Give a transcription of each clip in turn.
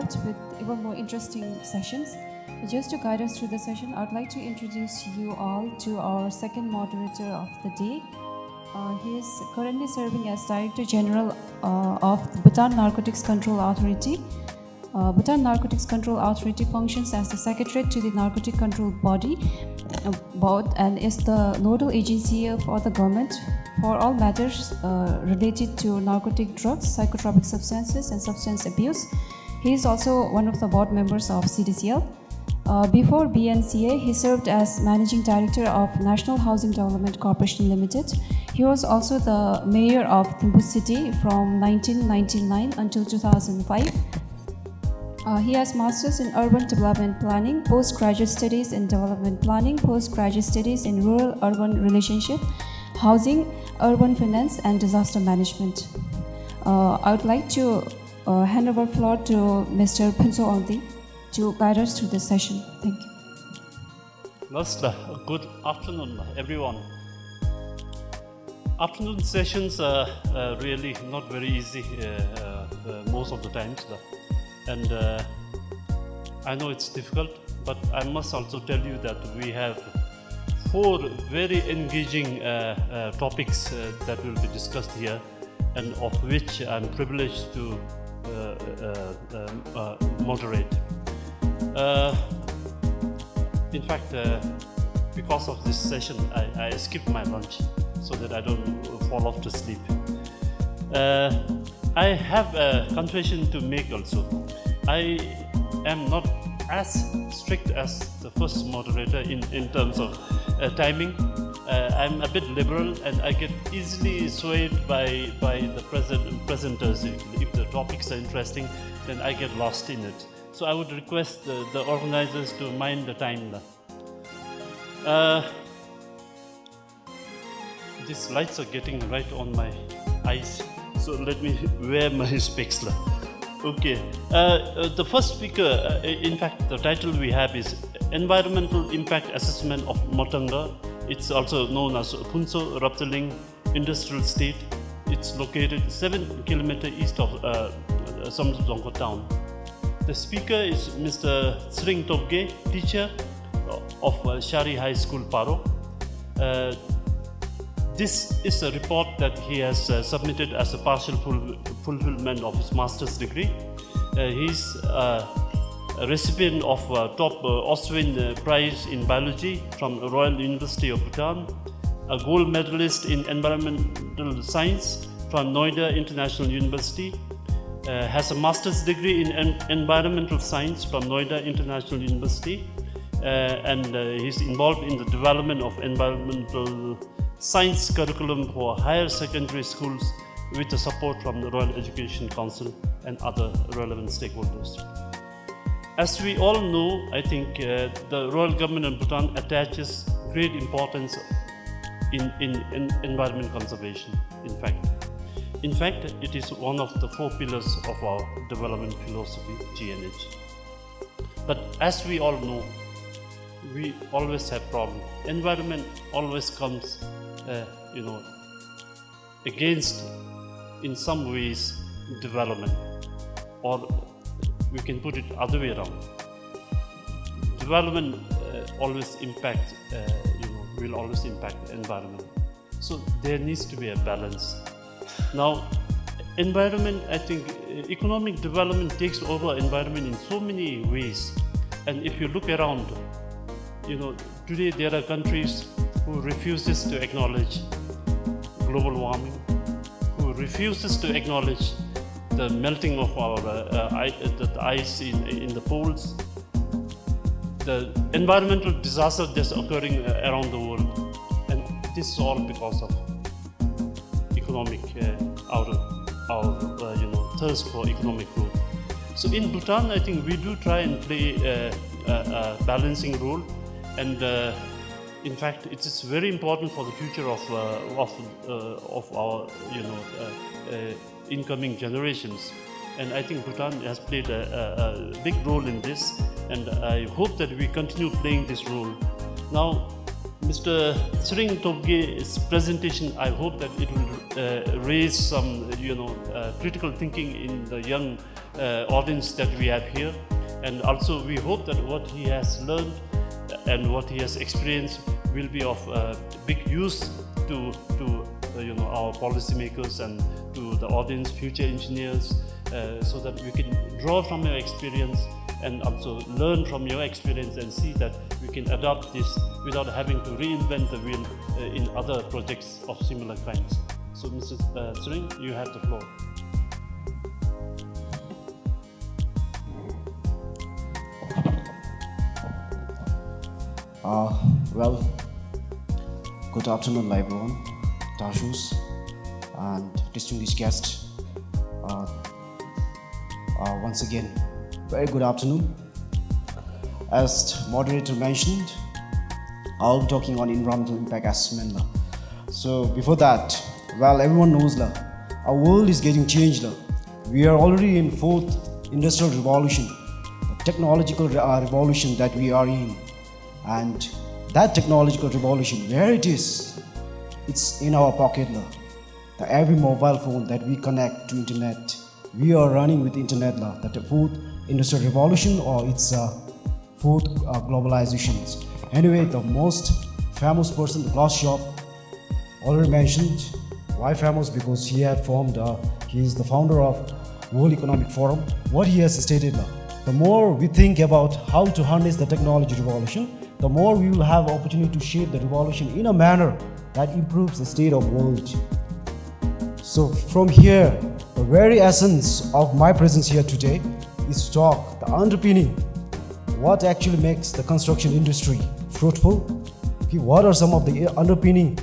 left with even more interesting sessions. Just to guide us through the session, I'd like to introduce you all to our second moderator of the day. He is currently serving as Director General of the Bhutan Narcotics Control Authority. Bhutan Narcotics Control Authority functions as the secretariat to the Narcotic Control Body and is the nodal agency for the government for all matters related to narcotic drugs, psychotropic substances, and substance abuse. He is also one of the board members of CDCL. Before BNCA, he served as Managing Director of National Housing Development Corporation Limited. He was also the Mayor of Thimphu City from 1999 until 2005. He has Masters in Urban Development Planning, Postgraduate Studies in Development Planning, Postgraduate Studies in Rural-Urban Relationship, Housing, Urban Finance, and Disaster Management. I would like to hand over the floor to Mr. Phunso Ongdi to guide us through this session. Thank you. Good afternoon, everyone. Afternoon sessions are really not very easy most of the times. And I know it's difficult, but I must also tell you that we have 4 very engaging topics that will be discussed here, and of which I'm privileged to moderate. In fact, because of this session, I skipped my lunch so that I don't fall off to sleep. I have a confession to make also. I am not as strict as the first moderator in terms of timing. I'm a bit liberal and I get easily swayed by the presenters. If the topics are interesting, then I get lost in it. So I would request the organizers to mind the time. These lights are getting right on my eyes, so let me wear my specs. Okay, the first speaker, in fact, the title we have is Environmental Impact Assessment of Motanga. It's also known as Phunso Raptaling Industrial Estate. It's located 7 kilometers east of Samdongko town. The speaker is Mr. Sring Tobge, teacher of Shari High School, Paro. This is a report that he has submitted as a partial fulfillment of his master's degree. He's a recipient of top Austrian prize in biology from Royal University of Bhutan, a gold medalist in environmental science from Noida International University, has a master's degree in environmental science from Noida International University, and he's involved in the development of environmental science curriculum for higher secondary schools with the support from the Royal Education Council and other relevant stakeholders. As we all know, I think the Royal Government of Bhutan attaches great importance in environment conservation. In fact, it is one of the 4 pillars of our development philosophy, GNH. But as we all know, we always have problems. Environment always comes against, in some ways, development, or we can put it other way around. Development always impacts, will always impact the environment. So there needs to be a balance. Now, environment, I think, economic development takes over environment in so many ways. And if you look around, today there are countries who refuses to acknowledge global warming, who refuses to acknowledge the melting of our the ice in the poles, the environmental disaster that's occurring around the world, and this is all because of economic thirst for economic growth. So in Bhutan, I think we do try and play a balancing role, and in fact, it is very important for the future of our incoming generations. And I think Bhutan has played a big role in this, and I hope that we continue playing this role. Now, Mr. Tsering Tobge's presentation, I hope that it will raise some, critical thinking in the young audience that we have here. And also we hope that what he has learned and what he has experienced will be of big use to our policymakers and to the audience, future engineers, so that we can draw from your experience and also learn from your experience and see that we can adopt this without having to reinvent the wheel in other projects of similar kinds. So Mr. Tsering, you have the floor. Well, good afternoon everyone, Dashus and distinguished guests. Once again, very good afternoon. As moderator mentioned, I'll be talking on environmental impact assessment. So before that, well, everyone knows our world is getting changed. We are already in fourth industrial revolution, the technological revolution that we are in. And that technological revolution, where it is, it's in our pocket. Every mobile phone that we connect to internet, we are running with internet. That the fourth industrial revolution or its fourth globalizations. Anyway, the most famous person, Klaus Schwab, already mentioned. Why famous? Because he had formed, he is the founder of World Economic Forum. What he has stated, the more we think about how to harness the technology revolution, the more we will have opportunity to shape the revolution in a manner that improves the state of world. So from here, the very essence of my presence here today is to talk the underpinning, what actually makes the construction industry fruitful. Okay, what are some of the underpinning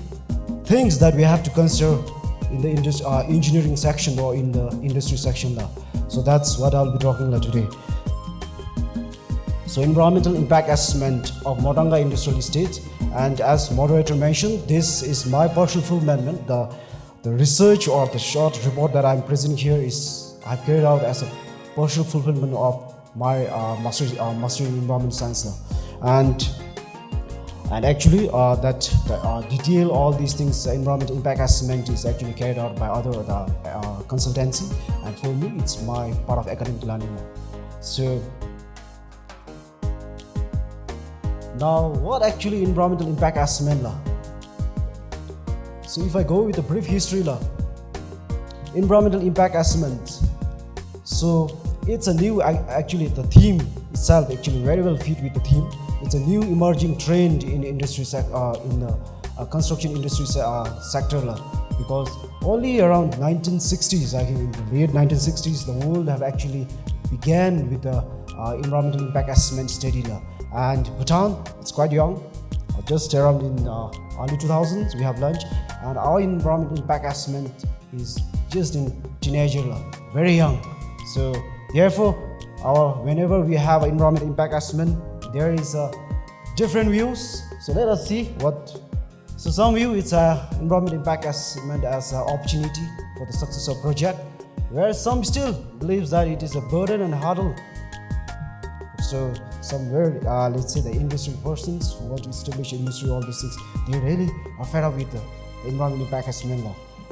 things that we have to consider in the engineering section or in the industry section. So that's what I'll be talking about today. So environmental impact assessment of Mauranga Industrial Estate, and as moderator mentioned, this is my partial fulfillment. The research or the short report that I'm presenting here is I've carried out as a partial fulfillment of my master in environmental science now. And actually detail all these things, environmental impact assessment is actually carried out by other consultancy, and for me it's my part of academic learning. So now, what actually environmental impact assessment? So if I go with a brief history, environmental impact assessment. So it's a new, actually the theme itself actually very well fit with the theme. It's a new emerging trend in industry in the construction industry sector, because only around 1960s, I think in the late 1960s, the world have actually began with the environmental impact assessment study. And Bhutan, it's quite young, just around in early 2000s we have launched, and our environmental impact assessment is just in teenager, very young. So therefore, whenever we have an environmental impact assessment, there is different views. So let us see what. So some view it's a environmental impact assessment as an opportunity for the success of project, where some still believes that it is a burden and hurdle. So some very, let's say the industry persons who want to establish industry, all these things, they really are fed up with the environmental impact assessment.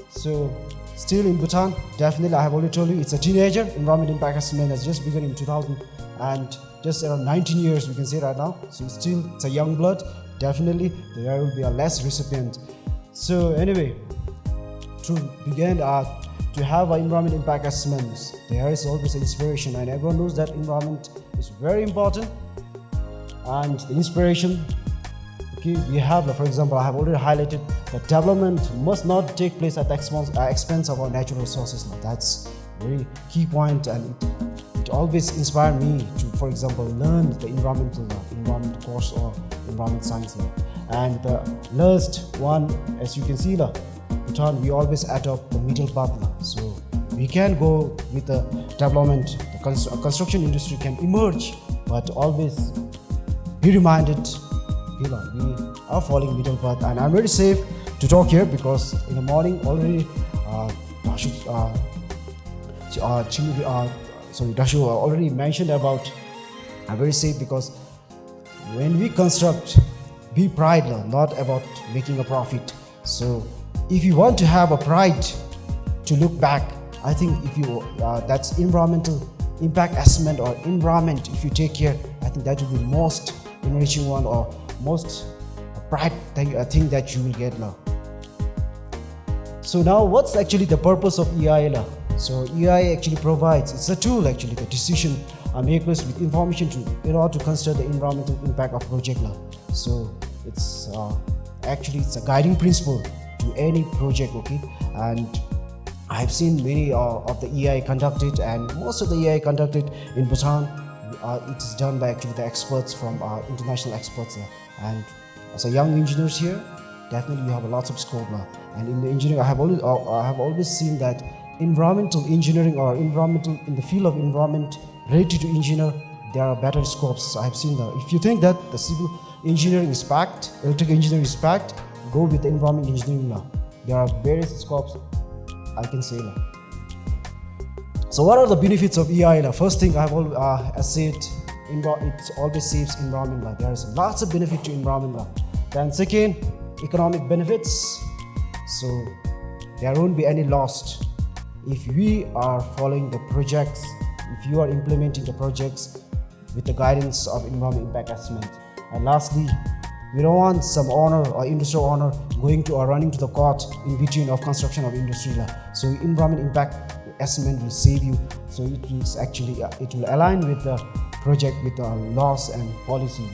So still in Bhutan, definitely I have already told you, it's a teenager. Environmental impact assessment has just begun in 2000 and just around 19 years we can say right now. So it's a young blood. Definitely there will be a less recipient. So anyway, to begin to have an environmental impact assessments, there is always inspiration, and everyone knows that environment is very important. And the inspiration, okay, we have, for example, I have already highlighted that development must not take place at the expense of our natural resources. That's a very key point, and it always inspired me to, for example, learn the environment course or environment science. And the last one, as you can see, Bhutan, we always adopt the middle path. So we can go with the development, the construction industry can emerge, but always be reminded, we are following middle path. And I'm very safe to talk here because in the morning already Dashu already mentioned about I'm very safe because when we construct be pride, not about making a profit. So if you want to have a pride to look back, I think if you that's environmental impact assessment or environment, if you take care, I think that will be most enriching one or most pride thing that you will get now. So now what's actually the purpose of EIA? So EIA actually provides, it's a tool actually, the decision makers with information in order to consider the environmental impact of project. So it's actually it's a guiding principle to any project, okay? And I've seen many of the EIA conducted, and most of the EIA conducted in Bhutan, it is done by actually the experts from international experts. And as a young engineers here, definitely you have a lot of scope now. And in the engineering, I have always seen that environmental engineering or environmental in the field of environment related to engineer, there are better scopes. I've seen that. If you think that the civil engineering is packed, electrical engineering is packed, go with the environment engineering now. There are various scopes, I can say now. So what are the benefits of EIA? First thing I've always said, it always saves environment. There is lots of benefit to environment. Then second, economic benefits. So there won't be any loss if we are following the projects, if you are implementing the projects with the guidance of environmental impact assessment. And lastly, we don't want some owner or industrial owner going to or running to the court in between of construction of industry. So environmental impact assessment will save you. So it is actually it will align with the project with the laws and policy.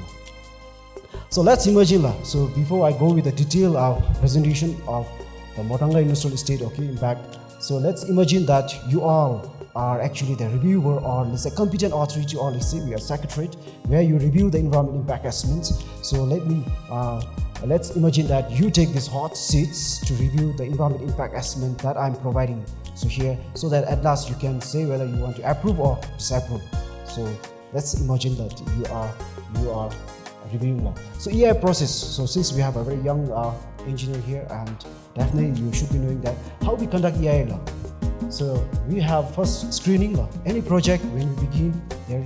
So let's imagine. So before I go with the detailed presentation of the Motanga Industrial Estate, okay, impact. So let's imagine that you all are actually the reviewer, or let's say competent authority, or let's say we are secretariat, where you review the environmental impact assessments. So let's imagine that you take these hot seats to review the environmental impact assessment that I'm providing. So here, so that at last you can say whether you want to approve or disapprove. So let's imagine that you are reviewing that. So EIA process. So since we have a very young engineer here, and definitely you should be knowing that how we conduct EIA. So we have first screening. Any project when we begin, there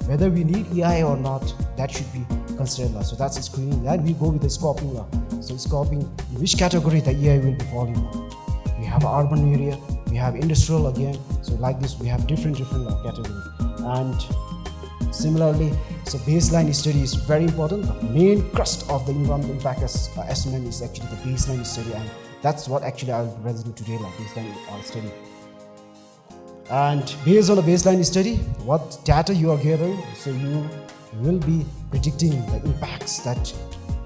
whether we need EIA or not, that should be considered. So that's a screening. Then we go with the scoping. So scoping, which category the EIA will be falling. We have urban area, we have industrial again. So like this, we have different categories. And similarly, so baseline study is very important. The main crust of the environmental impact assessment is actually the baseline study, and that's what actually I'll be presenting today, like baseline study. And based on the baseline study, what data you are gathering, so you will be predicting the impacts that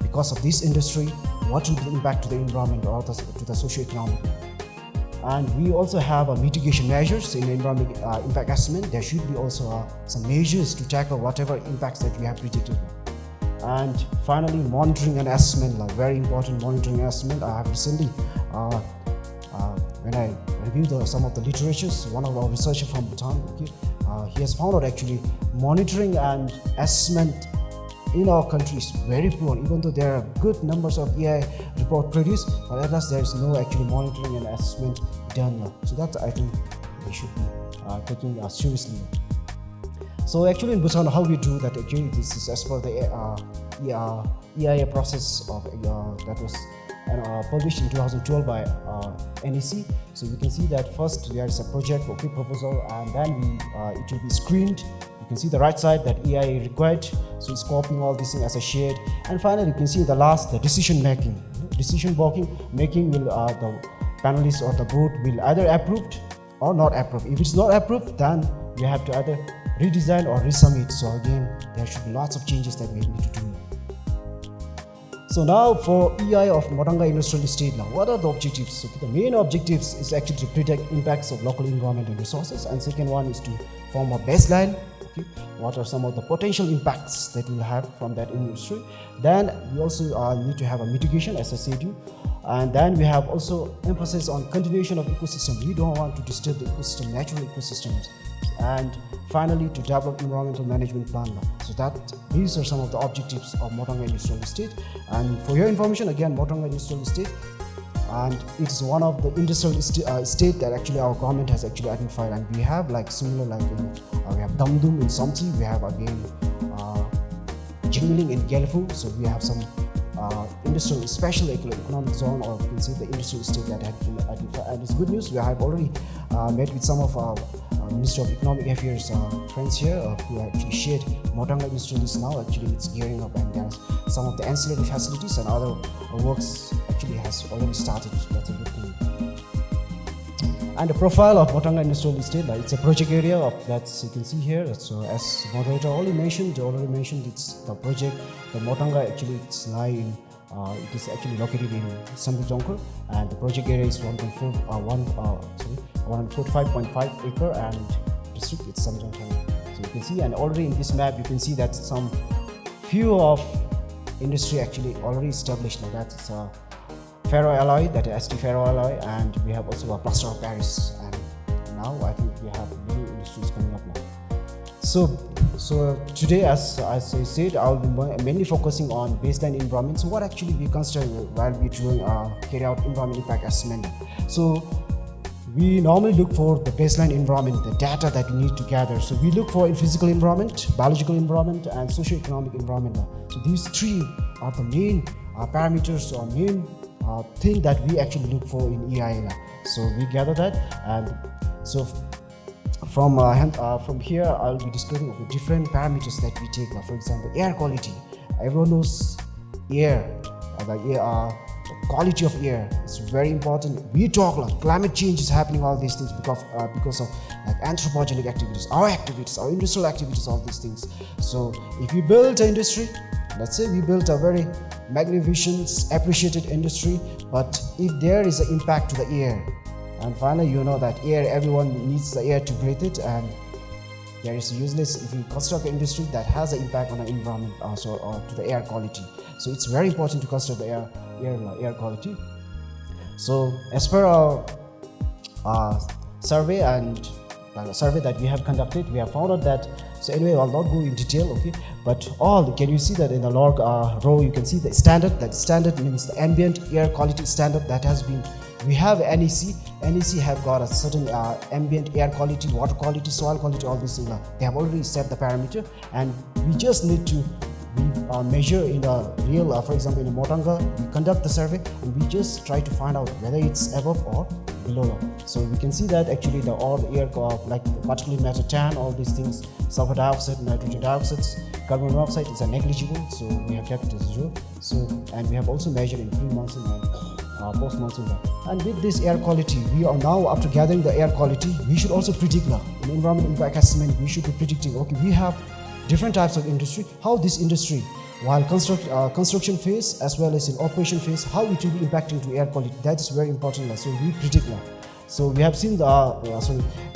because of this industry, what will be the impact to the environment or to the socio-economic. And we also have mitigation measures in environmental impact assessment. There should be also some measures to tackle whatever impacts that we have predicted. And finally, monitoring and assessment, very important monitoring and assessment. I have recently, when I reviewed some of the literatures, one of our researchers from Bhutan, he has found out actually monitoring and assessment in our country is very poor, even though there are good numbers of EIA report produced, but at last there is no actually monitoring and assessment done. So that I think we should be taking seriously. So actually in Bhutan, how we do that, actually this is as per the EIA process of that was published in 2012 by NEC. So you can see that first there is a project or proposal, and then it will be screened. You can see the right side that EIA required, so it's copying all this thing as a shared. And finally, you can see the last, the decision making. Decision making will the panelists or the board will either approve or not approve. If it's not approved, then we have to either redesign or resubmit. So again, there should be lots of changes that we need to do. So now for EIA of Motanga Industrial Estate, now what are the objectives? So the main objectives is actually to predict impacts of local environment and resources, and second one is to form a baseline. Okay, what are some of the potential impacts that we'll have from that industry? Then we also need to have a mitigation, as I said to you, and then we have also emphasis on continuation of ecosystem. We don't want to disturb the ecosystem, natural ecosystems. And finally, to develop environmental management plan. So these are some of the objectives of Motanga Industrial Estate. And for your information, again, Motanga Industrial Estate, and it's one of the industrial estate that actually our government has actually identified. And we have like similar, like we have Damdum in Somti, we have again Jingling in Gelfu. So we have some industrial special economic zone, or you can say the industrial estate that had been identified. And it's good news. We have already met with some of our Ministry of Economic Affairs friends here who actually shared Motanga Industrial is now actually it's gearing up, and there's some of the ancillary facilities and other works actually has already started. That's a good thing. And the profile of Motanga Industrial Estate, it's a project area of that you can see here. So as moderator already mentioned, it's the project. The Motanga actually it's lying. It is actually located in Sambujongkar, and the project area is 145.5 acre, and district it's Sambujongkar. So you can see, and already in this map you can see that some few of industry actually already established. Like that, it's a ferroalloy, that is ST ferroalloy, and we have also a plaster of Paris, and now I think we have many industries coming up now. So today, as I said, I will be mainly focusing on baseline environment. So what actually we consider while we carry out environment impact assessment. So we normally look for the baseline environment, the data that we need to gather. So we look for in physical environment, biological environment, and socio-economic environment. So these three are the main parameters or main thing that we actually look for in EIA. So we gather that, and so from here I'll be describing the different parameters that we take. For example, air quality. Everyone knows air, the quality of air is very important. We talk like climate change is happening, all these things because of like anthropogenic activities, our industrial activities, all these things. So if you build an industry, let's say we built a very magnificent, appreciated industry, but if there is an impact to the air, and finally you know that air, everyone needs the air to breathe it, and there is useless if you construct an industry that has an impact on the environment or to the air quality. So it's very important to construct the air quality. So as per our survey and survey that we have conducted, we have found out that, so anyway I'll not go in detail, okay, but can you see that in the log row you can see the standard. That standard means the ambient air quality standard that has been, we have NEC have got a certain ambient air quality, water quality, soil quality, all these things. They have already set the parameter, and we just need to measure in a real, for example in a Motanga, we conduct the survey and we just try to find out whether it's above or below. So we can see that actually all the air like particulate matter, tan, all these things, sulfur dioxide, nitrogen dioxides, carbon monoxide is negligible, so we have kept it as 0. So, and we have also measured in pre-monsoon and post-monsoon. And with this air quality, we are now, after gathering the air quality, we should also predict now. In environment impact assessment, we should be predicting, okay, we have different types of industry, how this industry, while construction phase as well as in operation phase, how it will be impacting to air quality. That is very important. So we predict now. So we have seen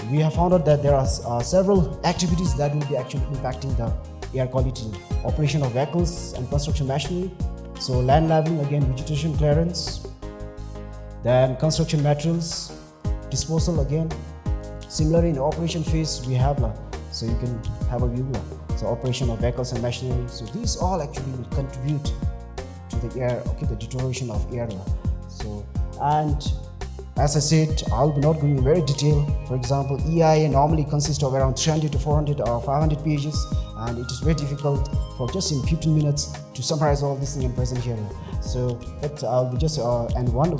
we have found out that there are several activities that will be actually impacting the air quality. Operation of vehicles and construction machinery. So land leveling, again vegetation clearance. Then construction materials disposal again. Similarly in operation phase we have so you can have a view. So operation of vehicles and machinery. So these all actually will contribute to the air, okay, the deterioration of air. So, and as I said, I'll be not going in very detail. For example, EIA normally consists of around 300 to 400 or 500 pages, and it is very difficult for just in 15 minutes to summarize all these things and present here. So, but I'll be just and one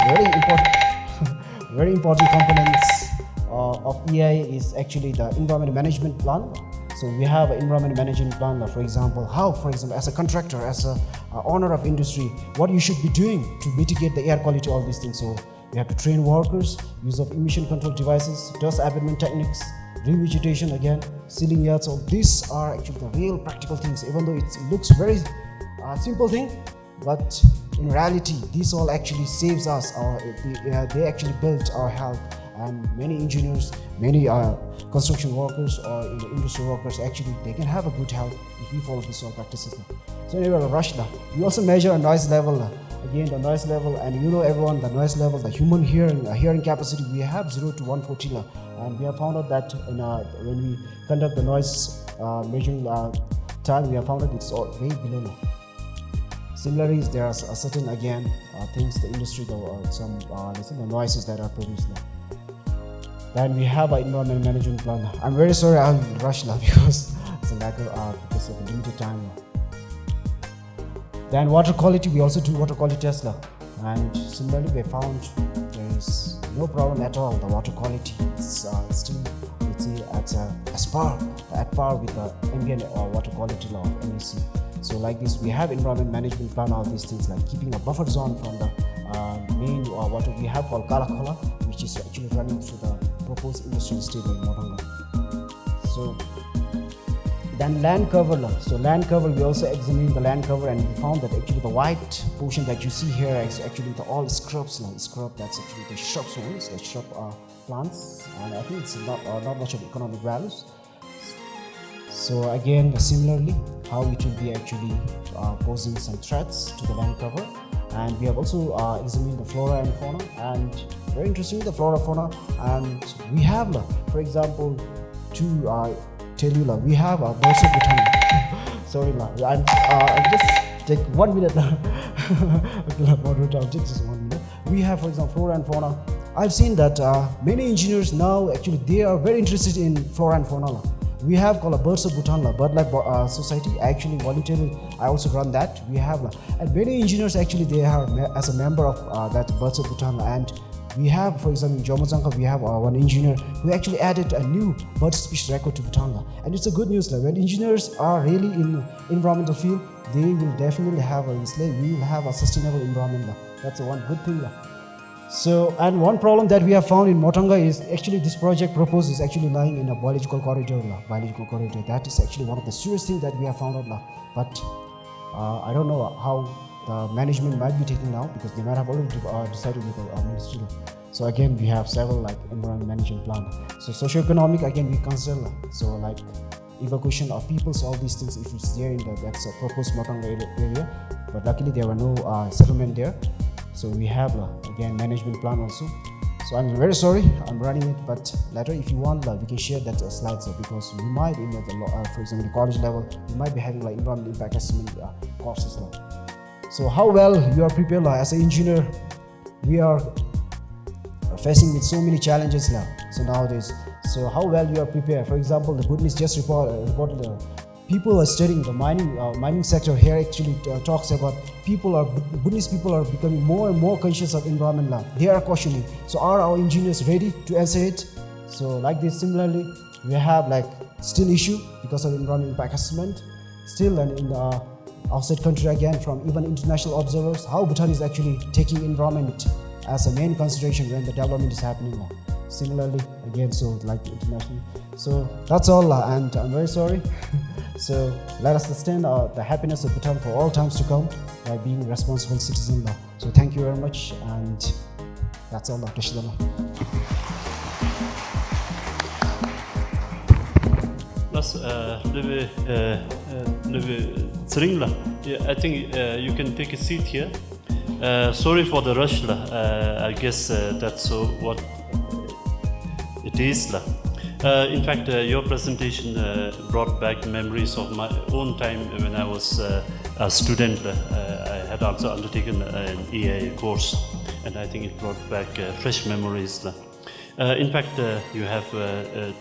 very important components of EIA is actually the environment management plan. So we have an environment management plan, for example, as a contractor, as a owner of industry, what you should be doing to mitigate the air quality, all these things. So you have to train workers, use of emission control devices, dust abatement techniques, revegetation again, sealing yards. So these are actually the real practical things, even though it looks very simple thing, but in reality, this all actually saves us, they actually build our health. And many engineers, many construction workers or industry workers, actually they can have a good health if we follow these all practices. So anyway, we also measure a noise level. Again, the noise level, and you know everyone, the noise level, the human hearing capacity, we have 0 to 140. And we have found out that when we conduct the noise measuring time, we have found that it's all way below. Similarly, there are certain things the industry, the noises that are produced now. Then we have an environment management plan. I'm very sorry I'll rush now because it's a lack of because of the limited time. Then water quality, we also do water quality tests. And similarly, we found there is no problem at all. The water quality is still, let's say, at par with the ambient water quality law of NEC. So like this, we have environment management plan, all these things like keeping a buffer zone from the main water we have called Kalakhola, which is actually running through the proposed industrial estate in Motanga. So then land cover. So land cover, we also examined the land cover and we found that actually the white portion that you see here is actually the all scrubs. Scrub, that's actually the shrubs ones, the shrub plants, and I think it's not much of economic values. So again, similarly, how it will be actually posing some threats to the land cover. And we have also examined the flora and fauna, and very interesting, the flora fauna. And we have, for example, to tell you, we have a birds of Bhutan. Sorry, I'll just take 1 minute. I'll take just 1 minute. We have, for example, flora and fauna. I've seen that many engineers now actually they are very interested in flora and fauna. We have called a Birds of Bhutan, Bird Life Society. Actually, voluntarily, I also run that. We have, and many engineers actually they are as a member of that Birds of Bhutan. And we have, for example, in Jomozangka, we have one engineer who actually added a new bird species record to Bhutan. And it's a good news. When engineers are really in environmental field, they will definitely have we will have a sustainable environment. That's one good thing. So, and one problem that we have found in Motanga is actually this project proposed is actually lying in a biological corridor. That is actually one of the serious things that we have found out. But I don't know how the management might be taking now, because they might have already decided with the ministry. So again, we have several environment management plan. So socio-economic, again, we consider. So evacuation of people, so all these things, if it's there in that's a proposed Motanga area. But luckily there were no settlement there. So we have again management plan also. So I'm very sorry I'm running it, but later if you want, we can share that slides because we might in for example the college level we might be having environmental impact assessment courses. So how well you are prepared as an engineer? We are facing with so many challenges now. So nowadays, so how well you are prepared? For example, the Bhutanese just reported. People are studying the mining sector here. Actually, talks about Buddhist people are becoming more and more conscious of environment law. They are questioning. So, are our engineers ready to answer it? So, like this, similarly, we have still issue because of environmental impact assessment. Still, and in the outside country again, from even international observers, how Bhutan is actually taking environment as a main consideration when the development is happening now. Similarly, again, so international. So that's all, and I'm very sorry. So let us sustain the happiness of Bhutan for all times to come by being responsible citizen. So thank you very much, and that's all, Dr. Shidama. I think you can take a seat here. Sorry for the rush. I guess that's what it is. In fact, your presentation brought back memories of my own time when I was a student. I had also undertaken an EA course, and I think it brought back fresh memories. In fact, you have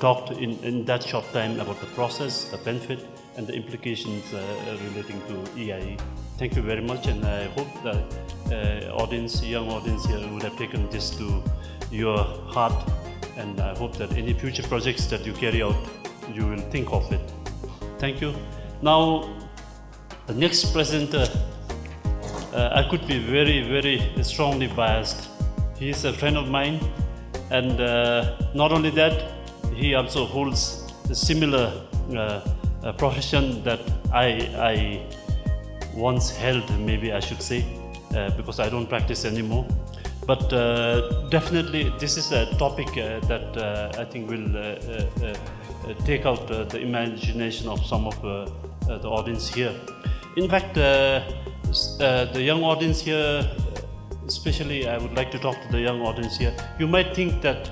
talked in that short time about the process, the benefit, and the implications relating to EIE. Thank you very much, and I hope the young audience here would have taken this to your heart. And I hope that any future projects that you carry out, you will think of it. Thank you. Now, the next presenter, I could be very, very strongly biased. He is a friend of mine, and not only that, he also holds a similar profession that I once held, maybe I should say, because I don't practice anymore. But definitely, this is a topic that I think will take out the imagination of some of the audience here. In fact, the young audience here, especially I would like to talk to the young audience here. You might think that,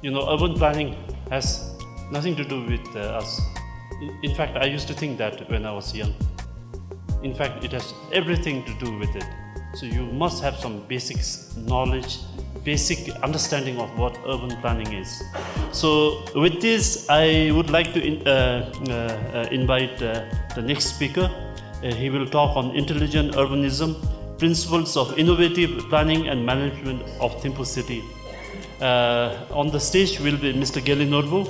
urban planning has nothing to do with us. In fact, I used to think that when I was young. In fact, it has everything to do with it. So you must have some basic knowledge, basic understanding of what urban planning is. So with this, I would like to invite the next speaker, He will talk on intelligent urbanism, principles of innovative planning and management of Thimphu city. On the stage will be Mr. Geli Norbu.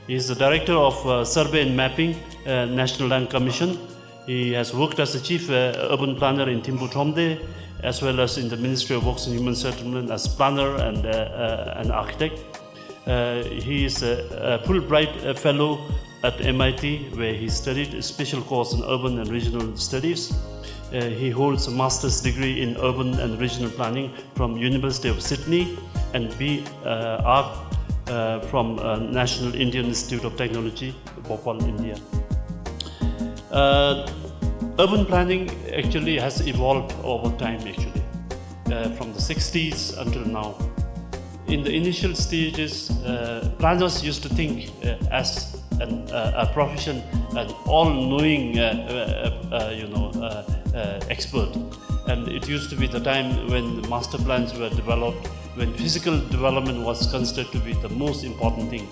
He is the Director of Survey and Mapping, National Land Commission. He has worked as the Chief Urban Planner in Thimphu Thomde, as well as in the Ministry of Works and Human Settlement as planner and an architect. He is a Fulbright Fellow at MIT, where he studied a special course in urban and regional studies. He holds a master's degree in urban and regional planning from University of Sydney and B.Arch from National Indian Institute of Technology, Bhopal, India. Urban planning actually has evolved over time from the 60s until now. In the initial stages, planners used to think as a profession, an all-knowing expert. And it used to be the time when the master plans were developed, when physical development was considered to be the most important thing.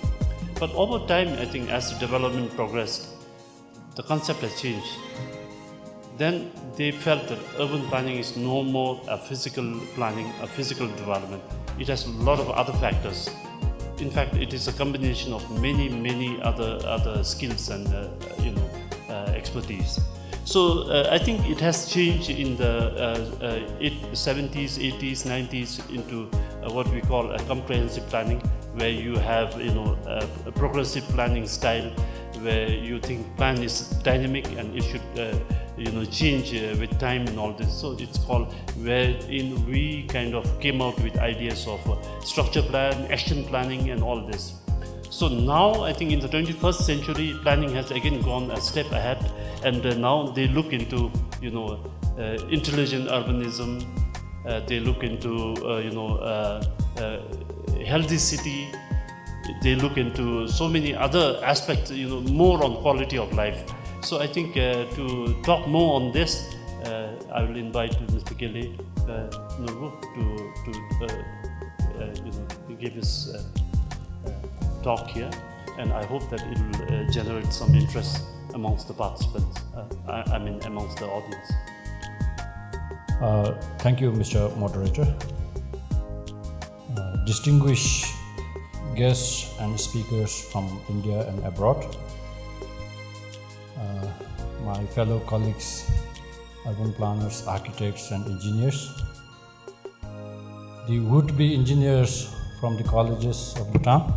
But over time, I think as the development progressed, the concept has changed. Then they felt that urban planning is no more a physical planning, a physical development. It has a lot of other factors. In fact, it is a combination of many other skills and expertise. So I think it has changed in the 70s, 80s, 90s into what we call a comprehensive planning, where you have a progressive planning style, where you think plan is dynamic and it should change with time and all this. So it's called wherein we kind of came out with ideas of structure plan, action planning and all this. So now I think in the 21st century, planning has again gone a step ahead, and now they look into intelligent urbanism. They look into healthy city. They look into so many other aspects, more on quality of life. So I think to talk more on this, I will invite Mr. Geli Norbu to give his talk here, and I hope that it will generate some interest amongst the participants, amongst the audience. Thank you, Mr. Moderator. Distinguished guests and speakers from India and abroad, my fellow colleagues, urban planners, architects and engineers, the would-be engineers from the colleges of Bhutan,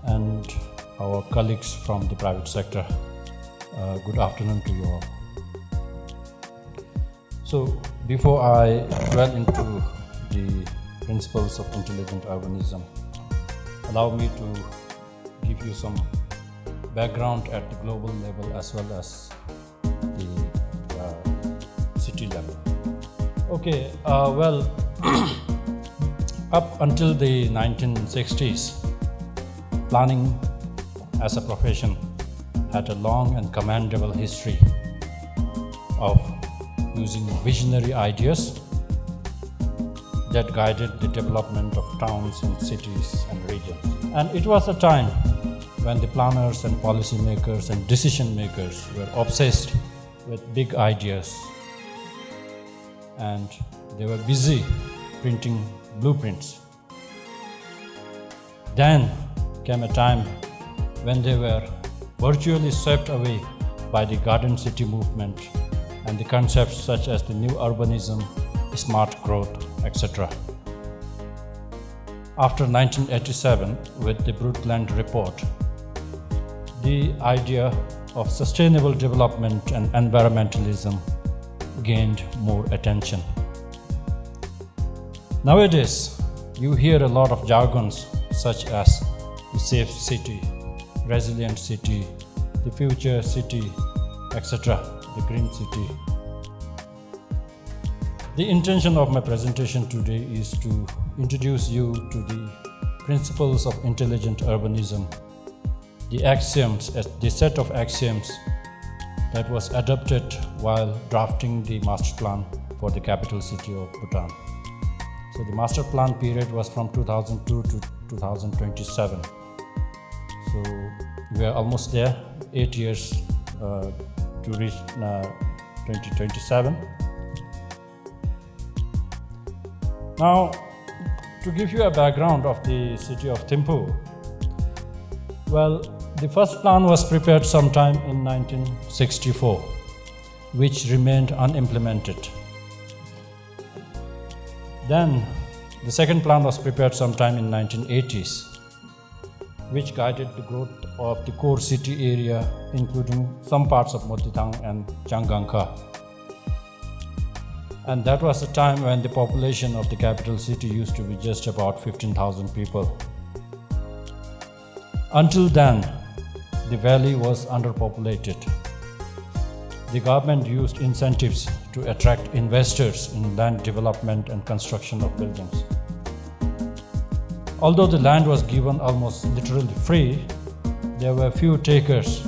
and our colleagues from the private sector. Good afternoon to you all. So before I dwell into the principles of intelligent urbanism, allow me to give you some background at the global level as well as the city level. Okay, up until the 1960s, planning as a profession had a long and commendable history of using visionary ideas that guided the development of towns and cities and regions. And it was a time when the planners and policymakers and decision makers were obsessed with big ideas, and they were busy printing blueprints. Then came a time when they were virtually swept away by the Garden City movement and the concepts such as the new urbanism, smart growth, etc. After 1987, with the Brundtland Report, the idea of sustainable development and environmentalism gained more attention. Nowadays, you hear a lot of jargons such as the safe city, resilient city, the future city, etc., the green city. The intention of my presentation today is to introduce you to the principles of intelligent urbanism, the axioms, the set of axioms that was adopted while drafting the master plan for the capital city of Bhutan. So the master plan period was from 2002 to 2027. So we are almost there, 8 years to reach 2027. Now, to give you a background of the city of Thimphu, well, the first plan was prepared sometime in 1964, which remained unimplemented. Then, the second plan was prepared sometime in 1980s, which guided the growth of the core city area, including some parts of Motitang and Changangkha. And that was the time when the population of the capital city used to be just about 15,000 people. Until then, the valley was underpopulated. The government used incentives to attract investors in land development and construction of buildings. Although the land was given almost literally free, there were few takers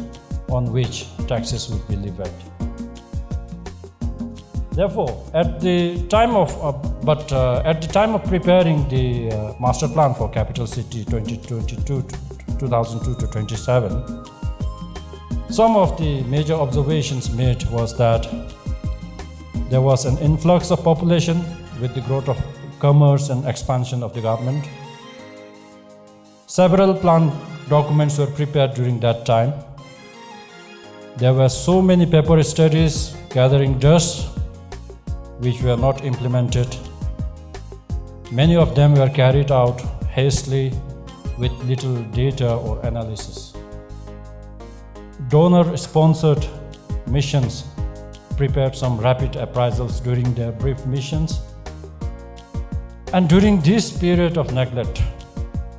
on which taxes would be levied. Therefore, at the time of preparing the master plan for capital city 2002 to 27, some of the major observations made was that there was an influx of population with the growth of commerce and expansion of the government. Several plan documents were prepared during that time. There were so many paper studies gathering dust which were not implemented. Many of them were carried out hastily with little data or analysis. Donor-sponsored missions prepared some rapid appraisals during their brief missions. And during this period of neglect,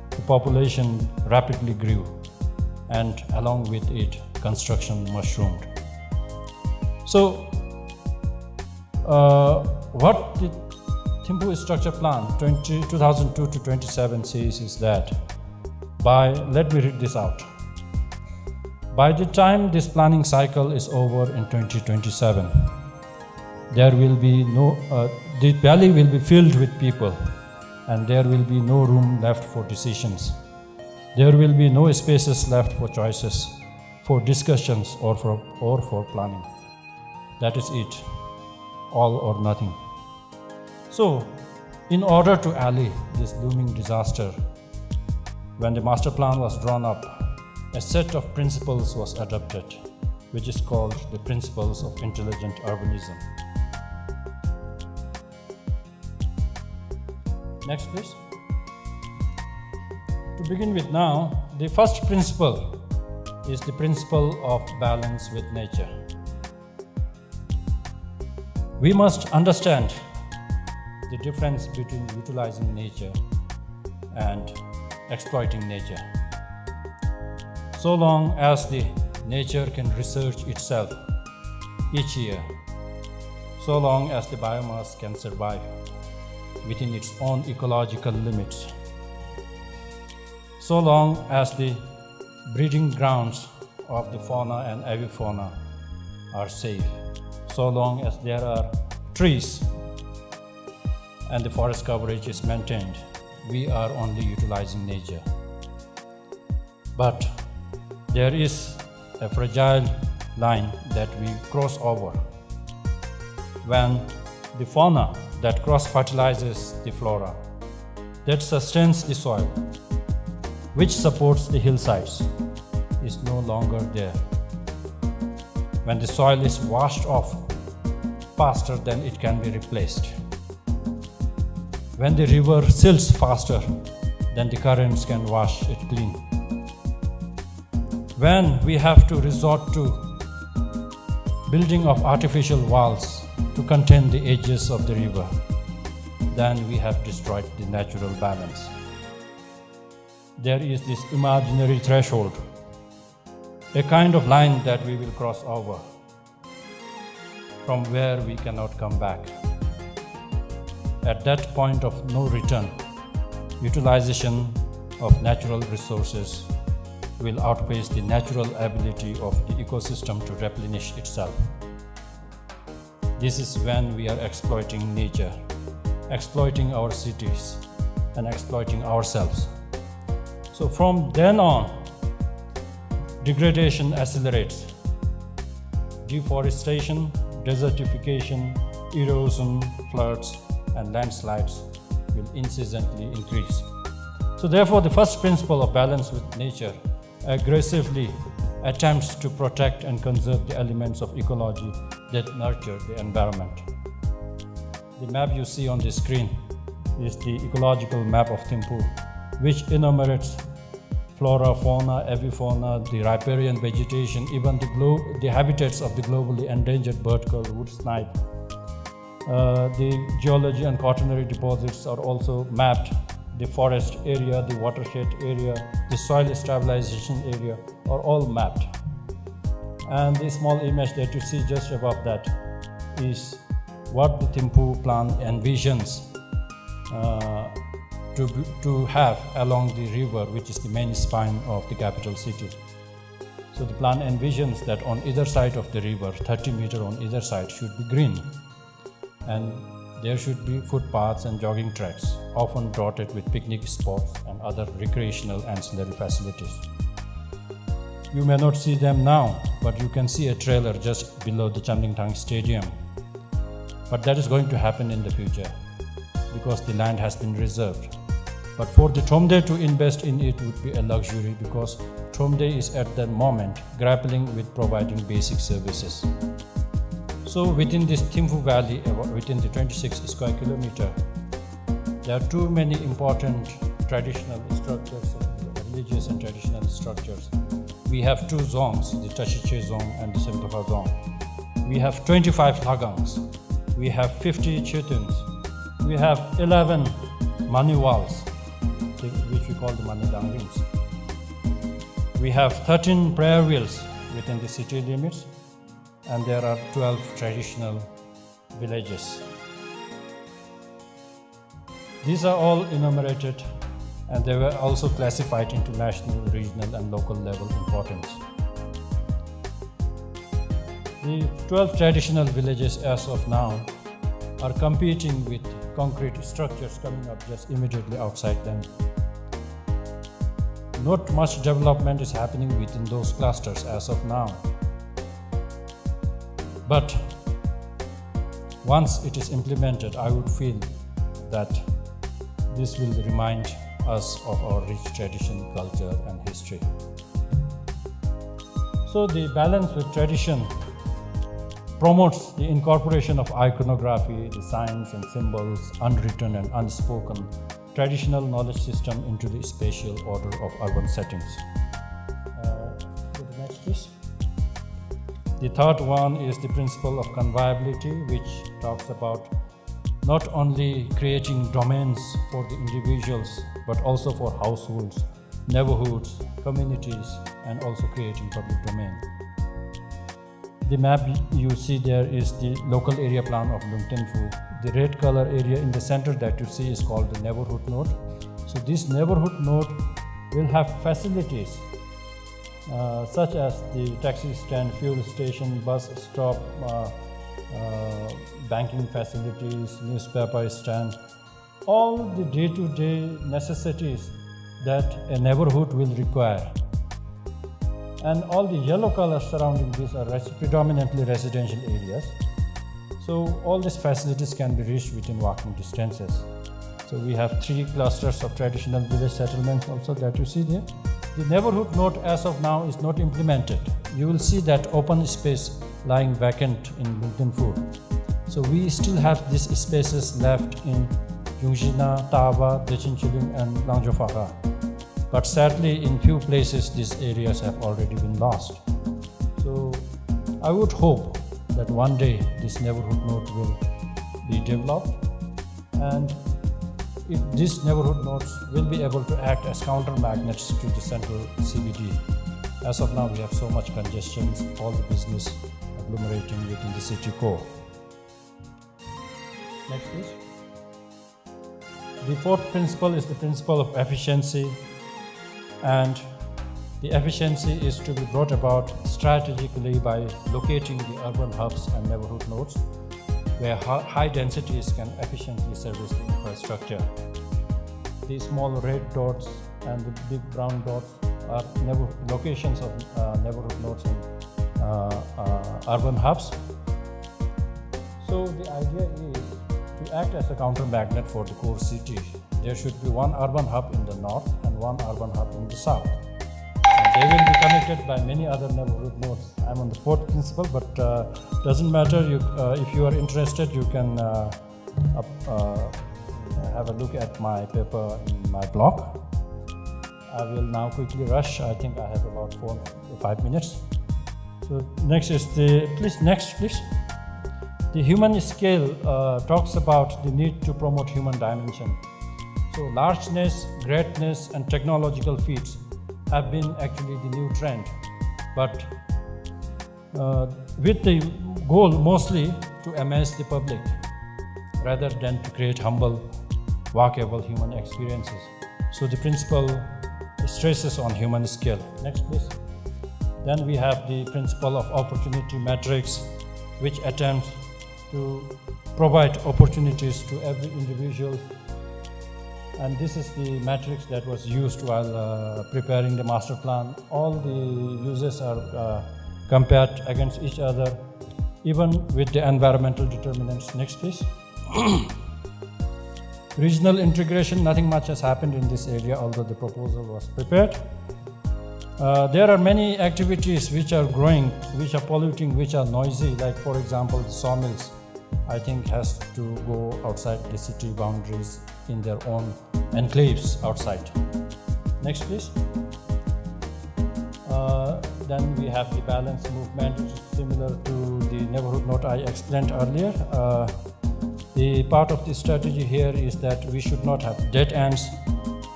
the population rapidly grew, and along with it, construction mushroomed. So, what the Thimphu Structure Plan 2002 to 27 says is that let me read this out. By the time this planning cycle is over in 2027, there will be the valley will be filled with people, and there will be no room left for decisions. There will be no spaces left for choices, for discussions, or for planning. That is it, all or nothing. So, in order to allay this looming disaster, when the master plan was drawn up, a set of principles was adopted, which is called the Principles of Intelligent Urbanism. Next, please. To begin with now, the first principle is the principle of balance with nature. We must understand the difference between utilizing nature and exploiting nature. So long as the nature can research itself each year, so long as the biomass can survive within its own ecological limits, so long as the breeding grounds of the fauna and avifauna are safe, so long as there are trees and the forest coverage is maintained, we are only utilizing nature. But there is a fragile line that we cross over when the fauna that cross-fertilizes the flora, that sustains the soil, which supports the hillsides, is no longer there. When the soil is washed off faster than it can be replaced, when the river silts faster than the currents can wash it clean, when we have to resort to building of artificial walls to contain the edges of the river, then we have destroyed the natural balance. There is this imaginary threshold, a kind of line that we will cross over, from where we cannot come back. At that point of no return, utilization of natural resources will outpace the natural ability of the ecosystem to replenish itself. This is when we are exploiting nature, exploiting our cities, and exploiting ourselves. So from then on, degradation accelerates. deforestation, desertification, erosion, floods, and landslides will incessantly increase. So therefore, the first principle of balance with nature aggressively attempts to protect and conserve the elements of ecology that nurture the environment. The map you see on the screen is the ecological map of Thimphu, which enumerates flora, fauna, avifauna, the riparian vegetation, even the habitats of the globally endangered bird called wood snipe. The geology and quaternary deposits are also mapped. The forest area, the watershed area, the soil stabilization area are all mapped. And the small image that you see just above that is what the Thimphu plan envisions to have along the river, which is the main spine of the capital city. So the plan envisions that on either side of the river, 30 meters on either side, should be green. And there should be footpaths and jogging tracks, often dotted with picnic spots and other recreational ancillary facilities. You may not see them now, but you can see a trailer just below the Chamlingtang Stadium. But that is going to happen in the future because the land has been reserved. But for the Thomde to invest in it would be a luxury because Thomde is at that moment grappling with providing basic services. So within this Thimphu Valley, within the 26 square kilometer, there are too many important traditional structures, religious and traditional structures. We have two zongs, the Tachiche zone and the Semtoha zone. We have 25 lagangs. We have 50 chetuns. We have 11 maniwals, which we call the manidangrims. We have 13 prayer wheels within the city limits, and there are 12 traditional villages. These are all enumerated, and they were also classified into national, regional, and local level importance. The 12 traditional villages as of now are competing with concrete structures coming up just immediately outside them. Not much development is happening within those clusters as of now. But once it is implemented, I would feel that this will remind us of our rich tradition, culture, and history. So the balance with tradition promotes the incorporation of iconography, the signs and symbols, unwritten and unspoken, traditional knowledge system into the spatial order of urban settings. Go to the next, please. The third one is the principle of conviviality, which talks about not only creating domains for the individuals, but also for households, neighborhoods, communities, and also creating public domain. The map you see there is the local area plan of Lung Thimphu. The red color area in the center that you see is called the neighborhood node. So this neighborhood node will have facilities such as the taxi stand, fuel station, bus stop, banking facilities, newspaper stand, all the day-to-day necessities that a neighborhood will require. And all the yellow colors surrounding these are predominantly residential areas. So all these facilities can be reached within walking distances. So we have 3 clusters of traditional village settlements also that you see there. The neighborhood node as of now is not implemented. You will see that open space lying vacant in Lung Thimphu. So we still have these spaces left in Yungjina, Tawa, Dechinchiling, and Langjofaka. But sadly, in few places, these areas have already been lost. So I would hope that one day this neighborhood node will be developed, and if these neighborhood nodes will be able to act as counter magnets to the central CBD. As of now, we have so much congestion, all the business agglomerating within the city core. Next, please. The fourth principle is the principle of efficiency, and the efficiency is to be brought about strategically by locating the urban hubs and neighborhood nodes where high densities can efficiently service the infrastructure. The small red dots and the big brown dots are locations of neighborhood nodes in urban hubs. So the idea is to act as a counter magnet for the core city. There should be one urban hub in the north and one urban hub in the south. And they will be connected by many other neighborhood nodes. I'm on the fourth principle, but doesn't matter. If you are interested, you can have a look at my paper in my blog. I will now quickly rush. I think I have about 4 to 5 minutes. So next is next please. The human scale talks about the need to promote human dimension. So largeness, greatness, and technological feats have been actually the new trend, but with the goal mostly to amaze the public rather than to create humble, walkable human experiences. So the principle stresses on human scale. Next, please. Then we have the principle of opportunity matrix, which attempts to provide opportunities to every individual. And this is the matrix that was used while preparing the master plan. All the uses are compared against each other, even with the environmental determinants. Next, please. Regional integration, nothing much has happened in this area, although the proposal was prepared. There are many activities which are growing, which are polluting, which are noisy, like for example, the sawmills, I think has to go outside the city boundaries in their own enclaves outside. Next, please. Then we have the balanced movement, which is similar to the neighborhood note I explained earlier. The part of the strategy here is that we should not have dead ends,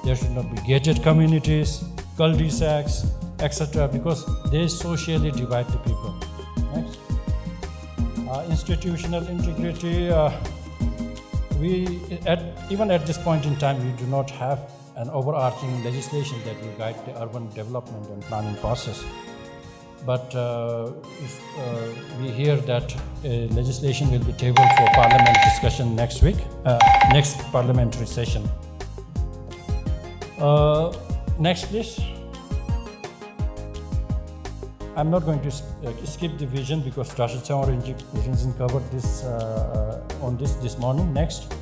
there should not be gated communities, cul-de-sacs, etc., because they socially divide the people. Next. Institutional integrity, even at this point in time, we do not have an overarching legislation that will guide the urban development and planning process. But we hear that legislation will be tabled for Parliament discussion next week, next parliamentary session. Next, please. I'm not going to skip the vision because Dr. Rinzin covered this on this morning. Next.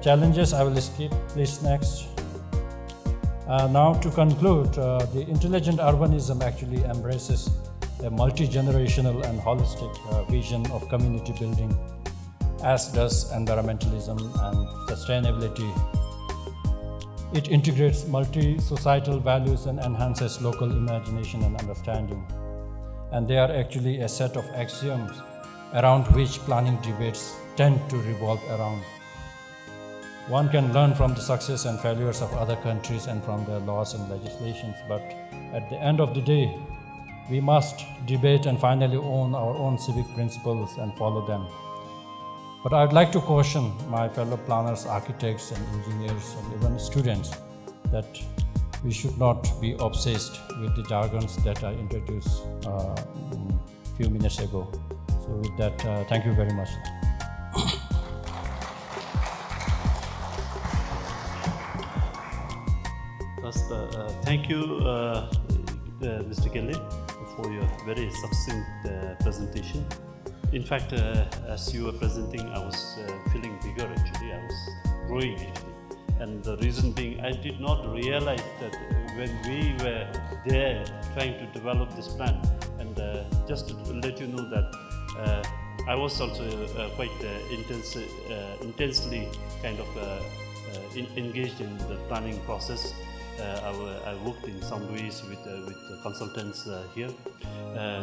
Challenges, I will skip. Please, next. Now to conclude, the intelligent urbanism actually embraces a multi-generational and holistic vision of community building, as does environmentalism and sustainability. It integrates multi-societal values and enhances local imagination and understanding. And they are actually a set of axioms around which planning debates tend to revolve around. One can learn from the success and failures of other countries and from their laws and legislations, but at the end of the day, we must debate and finally own our own civic principles and follow them. But I'd like to caution my fellow planners, architects and engineers and even students that we should not be obsessed with the jargons that I introduced a few minutes ago. So with that, thank you very much. Thank you, Mr. Kelly, for your very succinct presentation. In fact, as you were presenting, I was feeling bigger actually, I was growing actually. And the reason being, I did not realize that when we were there trying to develop this plan, and just to let you know that I was also quite intensely kind of engaged in the planning process. I worked in some ways with the consultants here.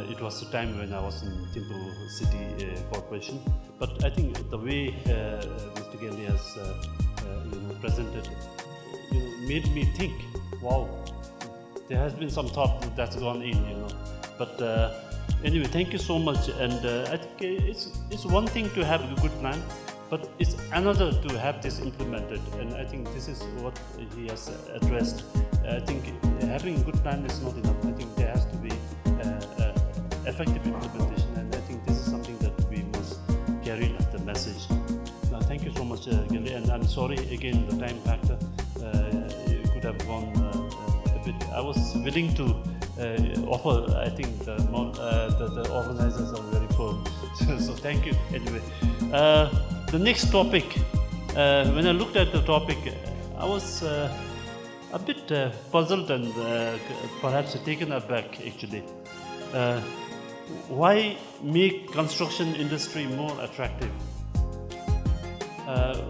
It was a time when I was in Thimphu City Corporation. But I think the way Mr. Kelly has presented made me think, wow, there has been some thought that's gone in, But anyway, thank you so much. And I think it's one thing to have a good plan, but it's another to have this implemented, and I think this is what he has addressed. I think having a good plan is not enough. I think there has to be effective implementation, and I think this is something that we must carry as the message. Now, thank you so much, Kelly, and I'm sorry again the time factor. It could have gone a bit. I was willing to offer. I think the organizers are very firm. So thank you anyway. The next topic, when I looked at the topic, I was a bit puzzled and perhaps taken aback actually. Why make construction industry more attractive?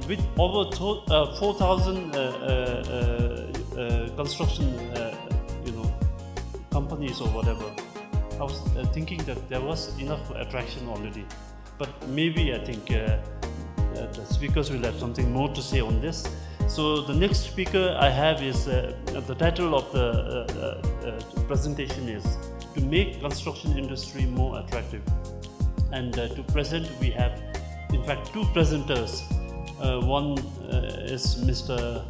With over 4,000 construction companies or whatever, I was thinking that there was enough attraction already. But maybe I think the speakers will have something more to say on this. So the next speaker I have is, the title of the presentation is to make construction industry more attractive. And to present we have in fact two presenters. One is Mr.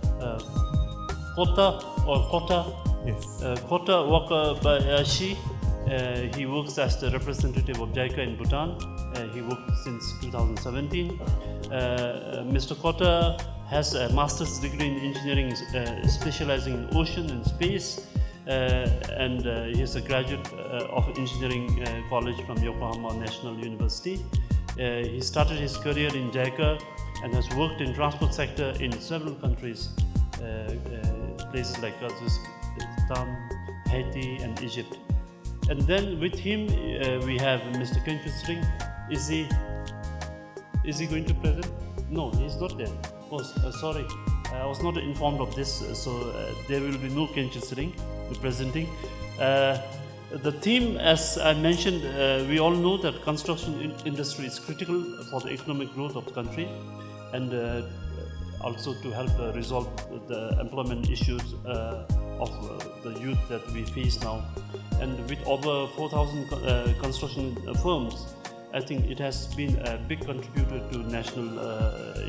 Kota Wakabayashi. He works as the representative of JICA in Bhutan. He worked since 2017. Mr. Kota has a master's degree in engineering, specializing in ocean and space, and he is a graduate of engineering college from Yokohama National University. He started his career in JICA and has worked in transport sector in several countries, places like Kazakhstan, Haiti, and Egypt. And then with him we have Mr. Kenchu Sring. Is he going to present? No, he's not there. Oh, sorry, I was not informed of this, so there will be no Kenchu Sring presenting. The theme, as I mentioned, we all know that construction industry is critical for the economic growth of the country, and also to help resolve the employment issues of the youth that we face now. And with over 4,000 construction firms, I think it has been a big contributor to national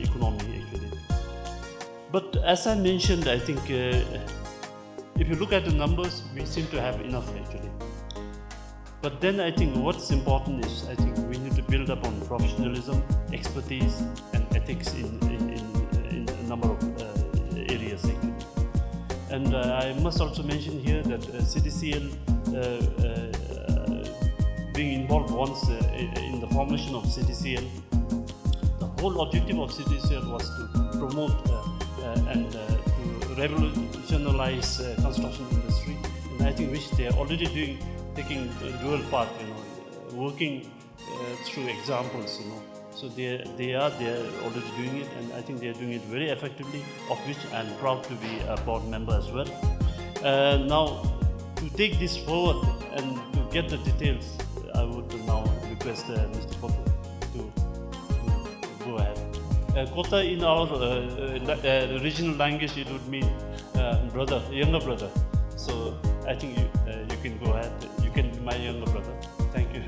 economy actually. But as I mentioned, I think if you look at the numbers, we seem to have enough actually. But then I think what's important is, I think we need to build up on professionalism, expertise, and ethics in a number of areas actually. And I must also mention here that CDCL being involved once in the formation of CDCL, the whole objective of CDCL was to promote and to revolutionize construction industry. And I think which they are already doing, taking a dual part, working through examples, So they are already doing it, and I think they are doing it very effectively, of which I am proud to be a board member as well. Now, to take this forward and to get the details, I would now request Mr. Kota to go ahead. Kota in our regional language, it would mean brother, younger brother. So I think you can go ahead. You can be my younger brother. Thank you.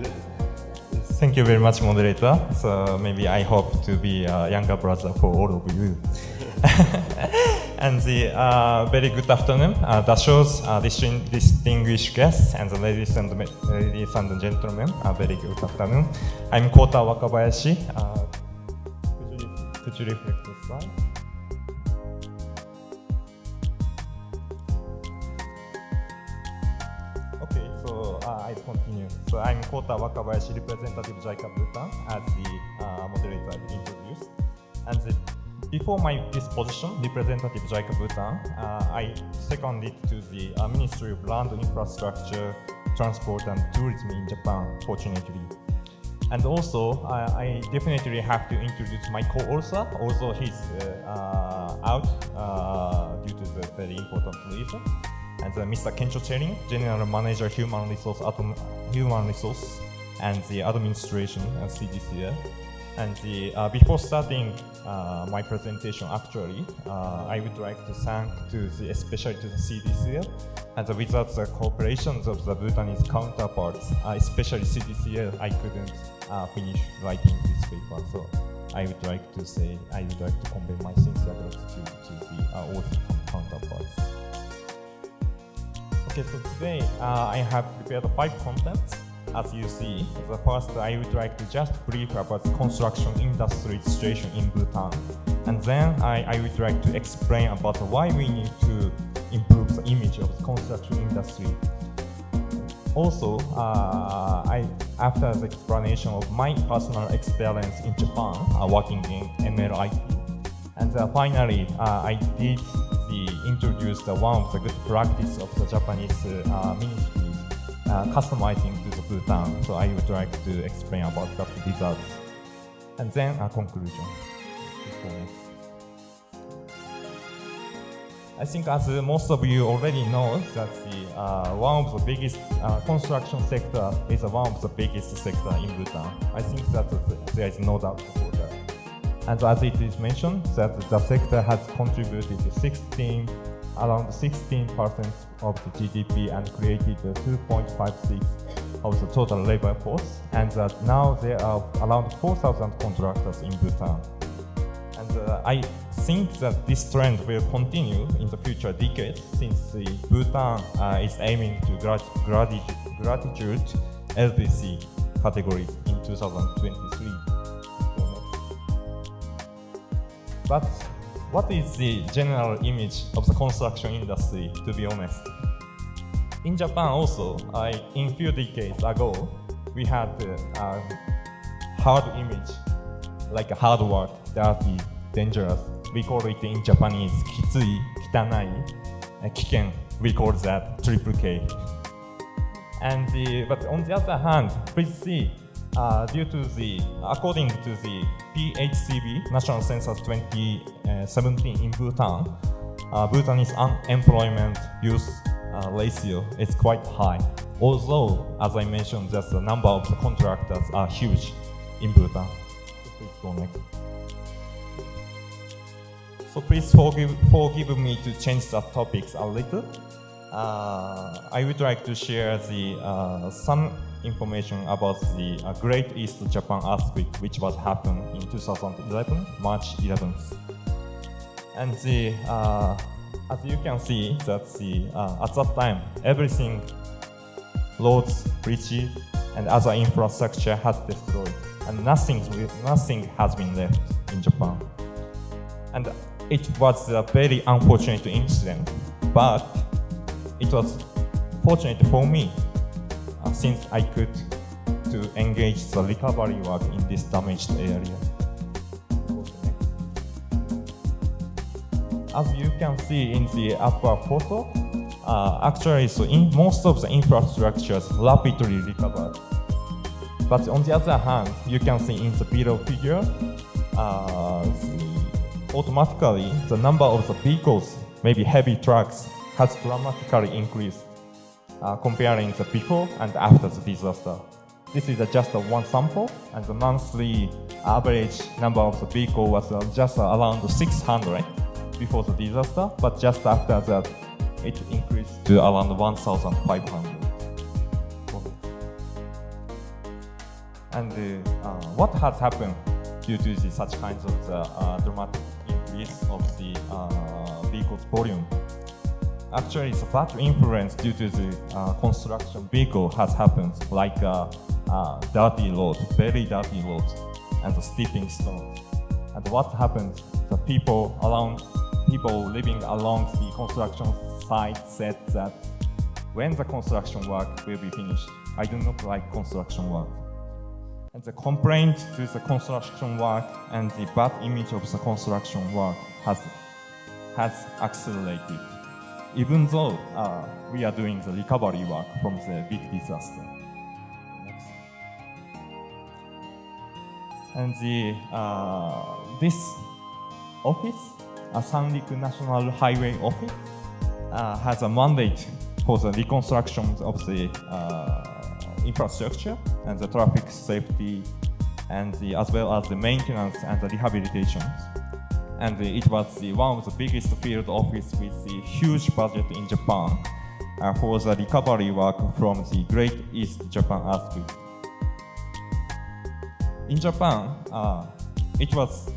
Thank you very much, moderator. So maybe I hope to be a younger brother for all of you. And the very good afternoon. That shows distinguished guests and the ladies and gentlemen. Very good afternoon. I'm Kota Wakabayashi. Could you reflect the slide? Okay, so I continue. So I'm Kota Wakabayashi, representative JICA Bhutan, as the moderator introduced. And before this position, representative JICA Bhutan, I seconded to the Ministry of Land Infrastructure, Transport and Tourism in Japan, fortunately. And also, I definitely have to introduce my co-author, although he's out due to the very important reason. And Mr. Kencho Sring, General Manager, Human Resource and the Administration at CDCL. And before starting my presentation, actually, I would like to thank especially to the CDCL and without the cooperation of the Bhutanese counterparts, especially CDCL, I couldn't finish writing this paper. So I would like to convey my sincere gratitude to all the counterparts. Okay, so today I have prepared 5 contents. As you see, the first I would like to just brief about the construction industry situation in Bhutan. And then I would like to explain about why we need to improve the image of the construction industry. also, after the explanation of my personal experience in Japan, working in MLIT, and finally, I did introduce one of the good practice of the Japanese ministry, customizing to the Bhutan. So I would like to explain about that results, and then a conclusion. I think as most of you already know that one of the biggest construction sector is one of the biggest sector in Bhutan. I think that there is no doubt about that. And as it is mentioned, that the sector has contributed to around 16% of the GDP and created 2.56 of the total labor force, and that now there are around 4,000 contractors in Bhutan. And I think that this trend will continue in the future decades, since Bhutan is aiming to gratitude LDC categories in 2023. But what is the general image of the construction industry, to be honest? In Japan also, in few decades ago, we had a hard image, like a hard work, dirty, dangerous. We call it in Japanese, kitsui, kitanai, kiken. We call that triple K. And but on the other hand, please see, according to the PHCB, National Census 2017 in Bhutan, Bhutanese unemployment youth ratio is quite high. Although, as I mentioned, just the number of the contractors are huge in Bhutan. Please go next. So please forgive me to change the topics a little. I would like to share some information about the Great East Japan earthquake, which was happened in 2011, March 11th. And as you can see, that at that time, everything, roads, bridges, and other infrastructure has destroyed, and nothing has been left in Japan. And it was a very unfortunate incident, but it was fortunate for me since I could to engage the recovery work in this damaged area. As you can see in the upper photo, actually, so in most of the infrastructures rapidly recovered. But on the other hand, you can see in the below figure, automatically the number of the vehicles, maybe heavy trucks, has dramatically increased comparing the before and after the disaster. This is just one sample, and the monthly average number of the vehicle was just around 600 before the disaster, but just after that, it increased to around 1,500. And what has happened due to such kinds of dramatic increase of the vehicle's volume? Actually, it's a bad influence due to the construction vehicle has happened, like dirty road, very dirty road, and the stepping stones. And what happens? The people living along the construction site said that when the construction work will be finished, I do not like construction work. And the complaint to the construction work and the bad image of the construction work has accelerated, even though we are doing the recovery work from the big disaster. Next. And this office, Sanriku National Highway Office, has a mandate for the reconstruction of the infrastructure and the traffic safety, and as well as the maintenance and the rehabilitation. And it was one of the biggest field office with the huge budget in Japan for the recovery work from the Great East Japan earthquake. In Japan, it was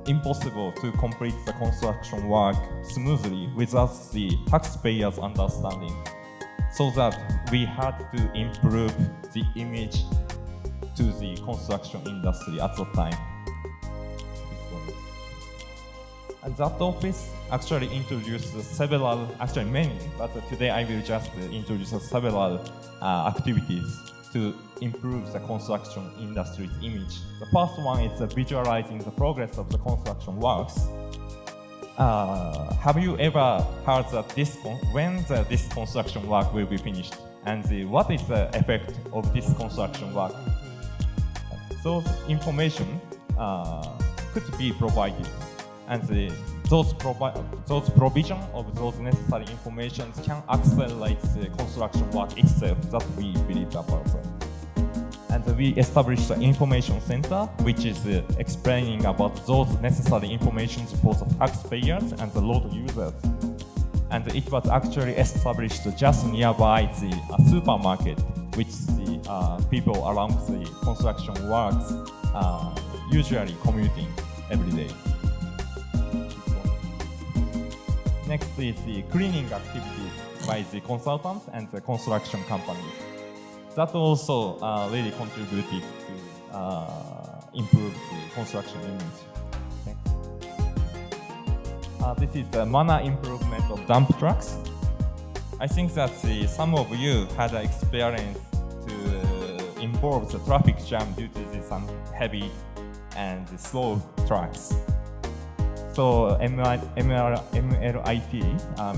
impossible to complete the construction work smoothly without the taxpayers' understanding, so that we had to improve the image to the construction industry at the time. And that office actually introduced several, actually many, but today I will just introduce several activities to improve the construction industry's image. The first one is visualizing the progress of the construction works. Have you ever heard that when this construction work will be finished? And what is the effect of this construction work? Those information could be provided, and those provision of those necessary information can accelerate the construction work itself that we believe about that. And we established the information center, which is explaining about those necessary information for the taxpayers and the road users. And it was actually established just nearby the supermarket, which the people around the construction works usually commuting every day. Next is the cleaning activities by the consultants and the construction companies. That also really contributed to improve the construction image. This is the manner improvement of dump trucks. I think that some of you had an experience to involve the traffic jam due to some heavy and slow trucks. So MLIT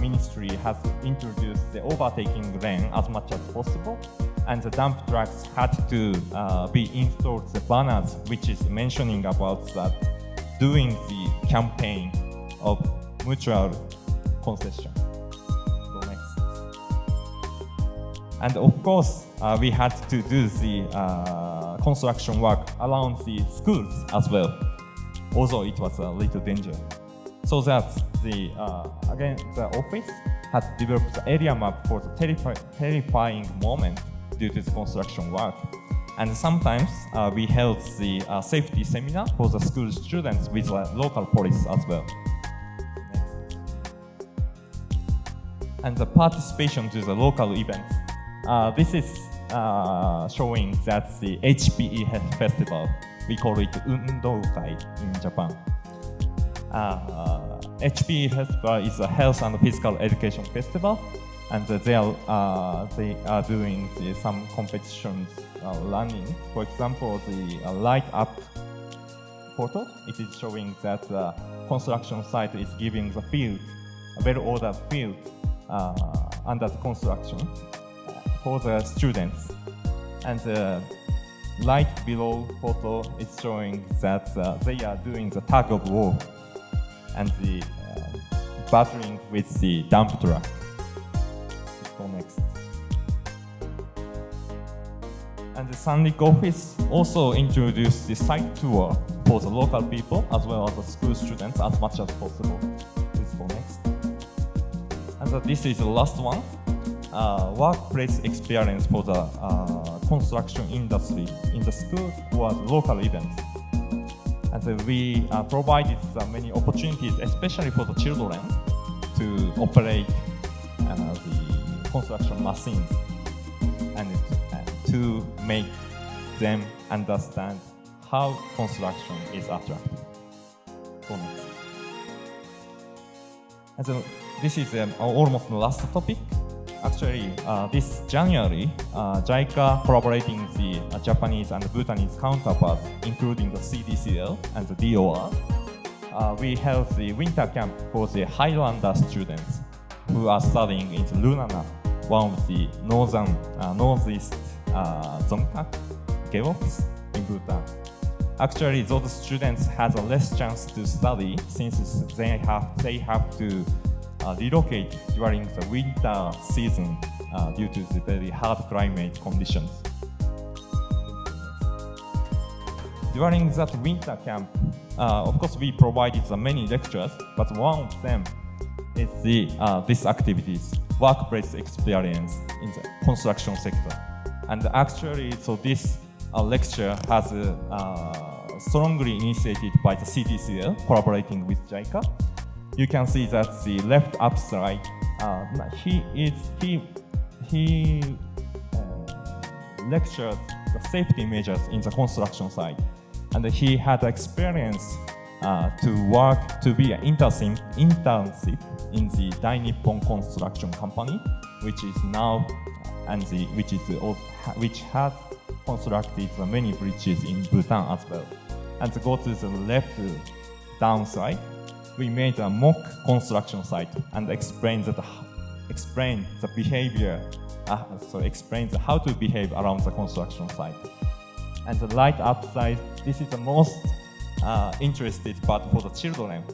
ministry has introduced the overtaking lane as much as possible, and the dump trucks had to be installed the banners which is mentioning about that doing the campaign of mutual concession. Go next. And of course, we had to do the construction work around the schools as well, although it was a little dangerous. So that again, the office had developed the area map for the terrifying moment due to the construction work. And sometimes we held the safety seminar for the school students with local police as well. And the participation to the local events. This is showing that the HPE Festival, we call it Undoukai in Japan. HPE Festival is a health and physical education festival, and they are doing some competitions running. For example, the light up photo, it is showing that the construction site is giving the field, a well-ordered field under the construction for the students. And the right below photo is showing that they are doing the tug of war and the battling with the dump truck. Let's go next. And the Sanrik office also introduced the site tour for the local people as well as the school students as much as possible. Please go next. And this is the last one. Workplace experience for the construction industry in the school or local events. And we provided many opportunities, especially for the children, to operate the construction machines and to make them understand how construction is attractive. Go next. And so this is almost the last topic. Actually, this January, JICA collaborating the Japanese and Bhutanese counterparts, including the CDCL and the DOR, we held the winter camp for the Highlander students who are studying in Lunana, one of the northeast Dzongkhag Geops in Bhutan. Actually, those students had a less chance to study since they have to relocate during the winter season due to the very hard climate conditions. During that winter camp, of course, we provided many lectures, but one of them is these activities, workplace experience in the construction sector. And actually, so this lecture has strongly initiated by the CDCL, collaborating with JICA. You can see that the left upside, he lectured the safety measures in the construction site, and he had experience to be an internship in the Dai Nippon Construction Company, which is now which has constructed many bridges in Bhutan as well. And to go to the left downside, we made a mock construction site and explained the behavior. Explains how to behave around the construction site. And the right upside, this is the most interested part for the children.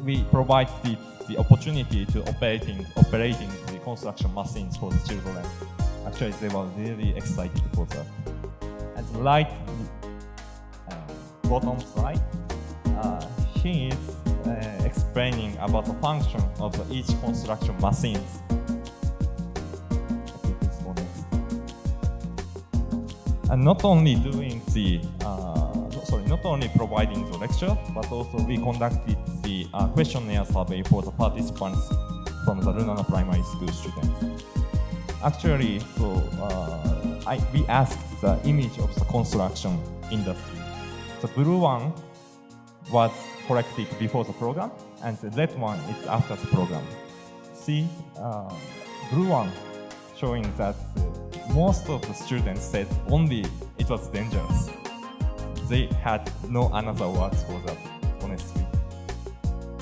We provide the opportunity to operating the construction machines for the children. Actually, they were really excited for that. And the right bottom side, he is explaining about the function of each construction machines. And not only providing the lecture, but also we conducted the questionnaire survey for the participants from the Lunana Primary School students. Actually, we asked the image of the construction industry. The blue one was collected before the program, and the red one is after the program. See, blue one showing that most of the students said only it was dangerous. They had no another words for that, honestly.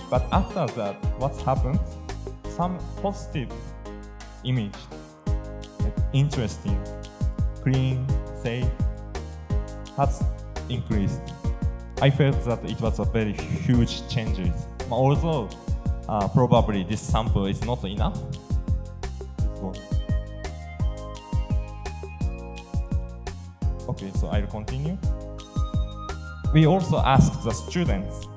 But after that, what happened? Some positive image, like interesting, clean, safe, has increased. I felt that it was a very huge changes. Although probably this sample is not enough. Okay, so I'll continue. We also asked the students,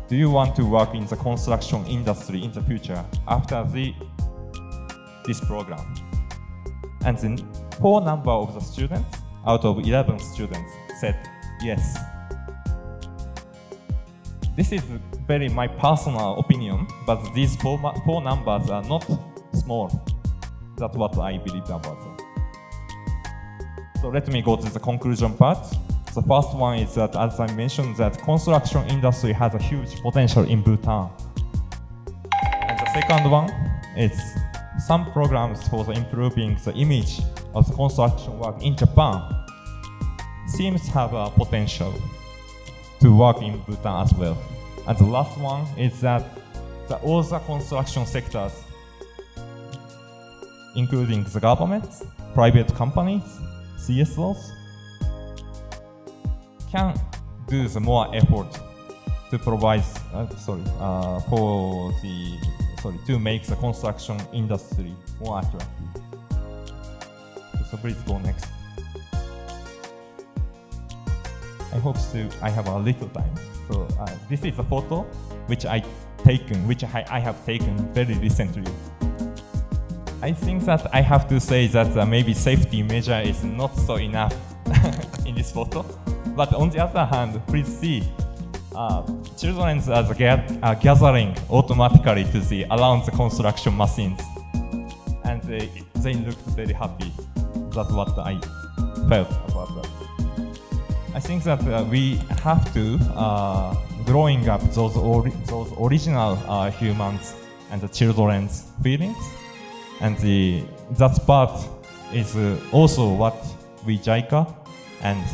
do you want to work in the construction industry in the future after this program? And the poor number of the students, out of 11 students, said yes. This is very my personal opinion, but these four numbers are not small. That's what I believe about them. So let me go to the conclusion part. The first one is that, as I mentioned, that construction industry has a huge potential in Bhutan. And the second one is some programs for improving the image of the construction work in Japan seems to have a potential to work in Bhutan as well. And the last one is that all the construction sectors, including the government, private companies, CSOs, can do the more effort to provide, to make the construction industry more attractive. So please go next. I hope I have a little time. So this is a photo which I have taken very recently. I think that I have to say that maybe safety measure is not so enough in this photo. But on the other hand, please see, children are gathering automatically around the construction machines, and they looked very happy. That's what I felt about that. I think that we have to growing up those original humans and the children's feelings, and that part is also what we JICA and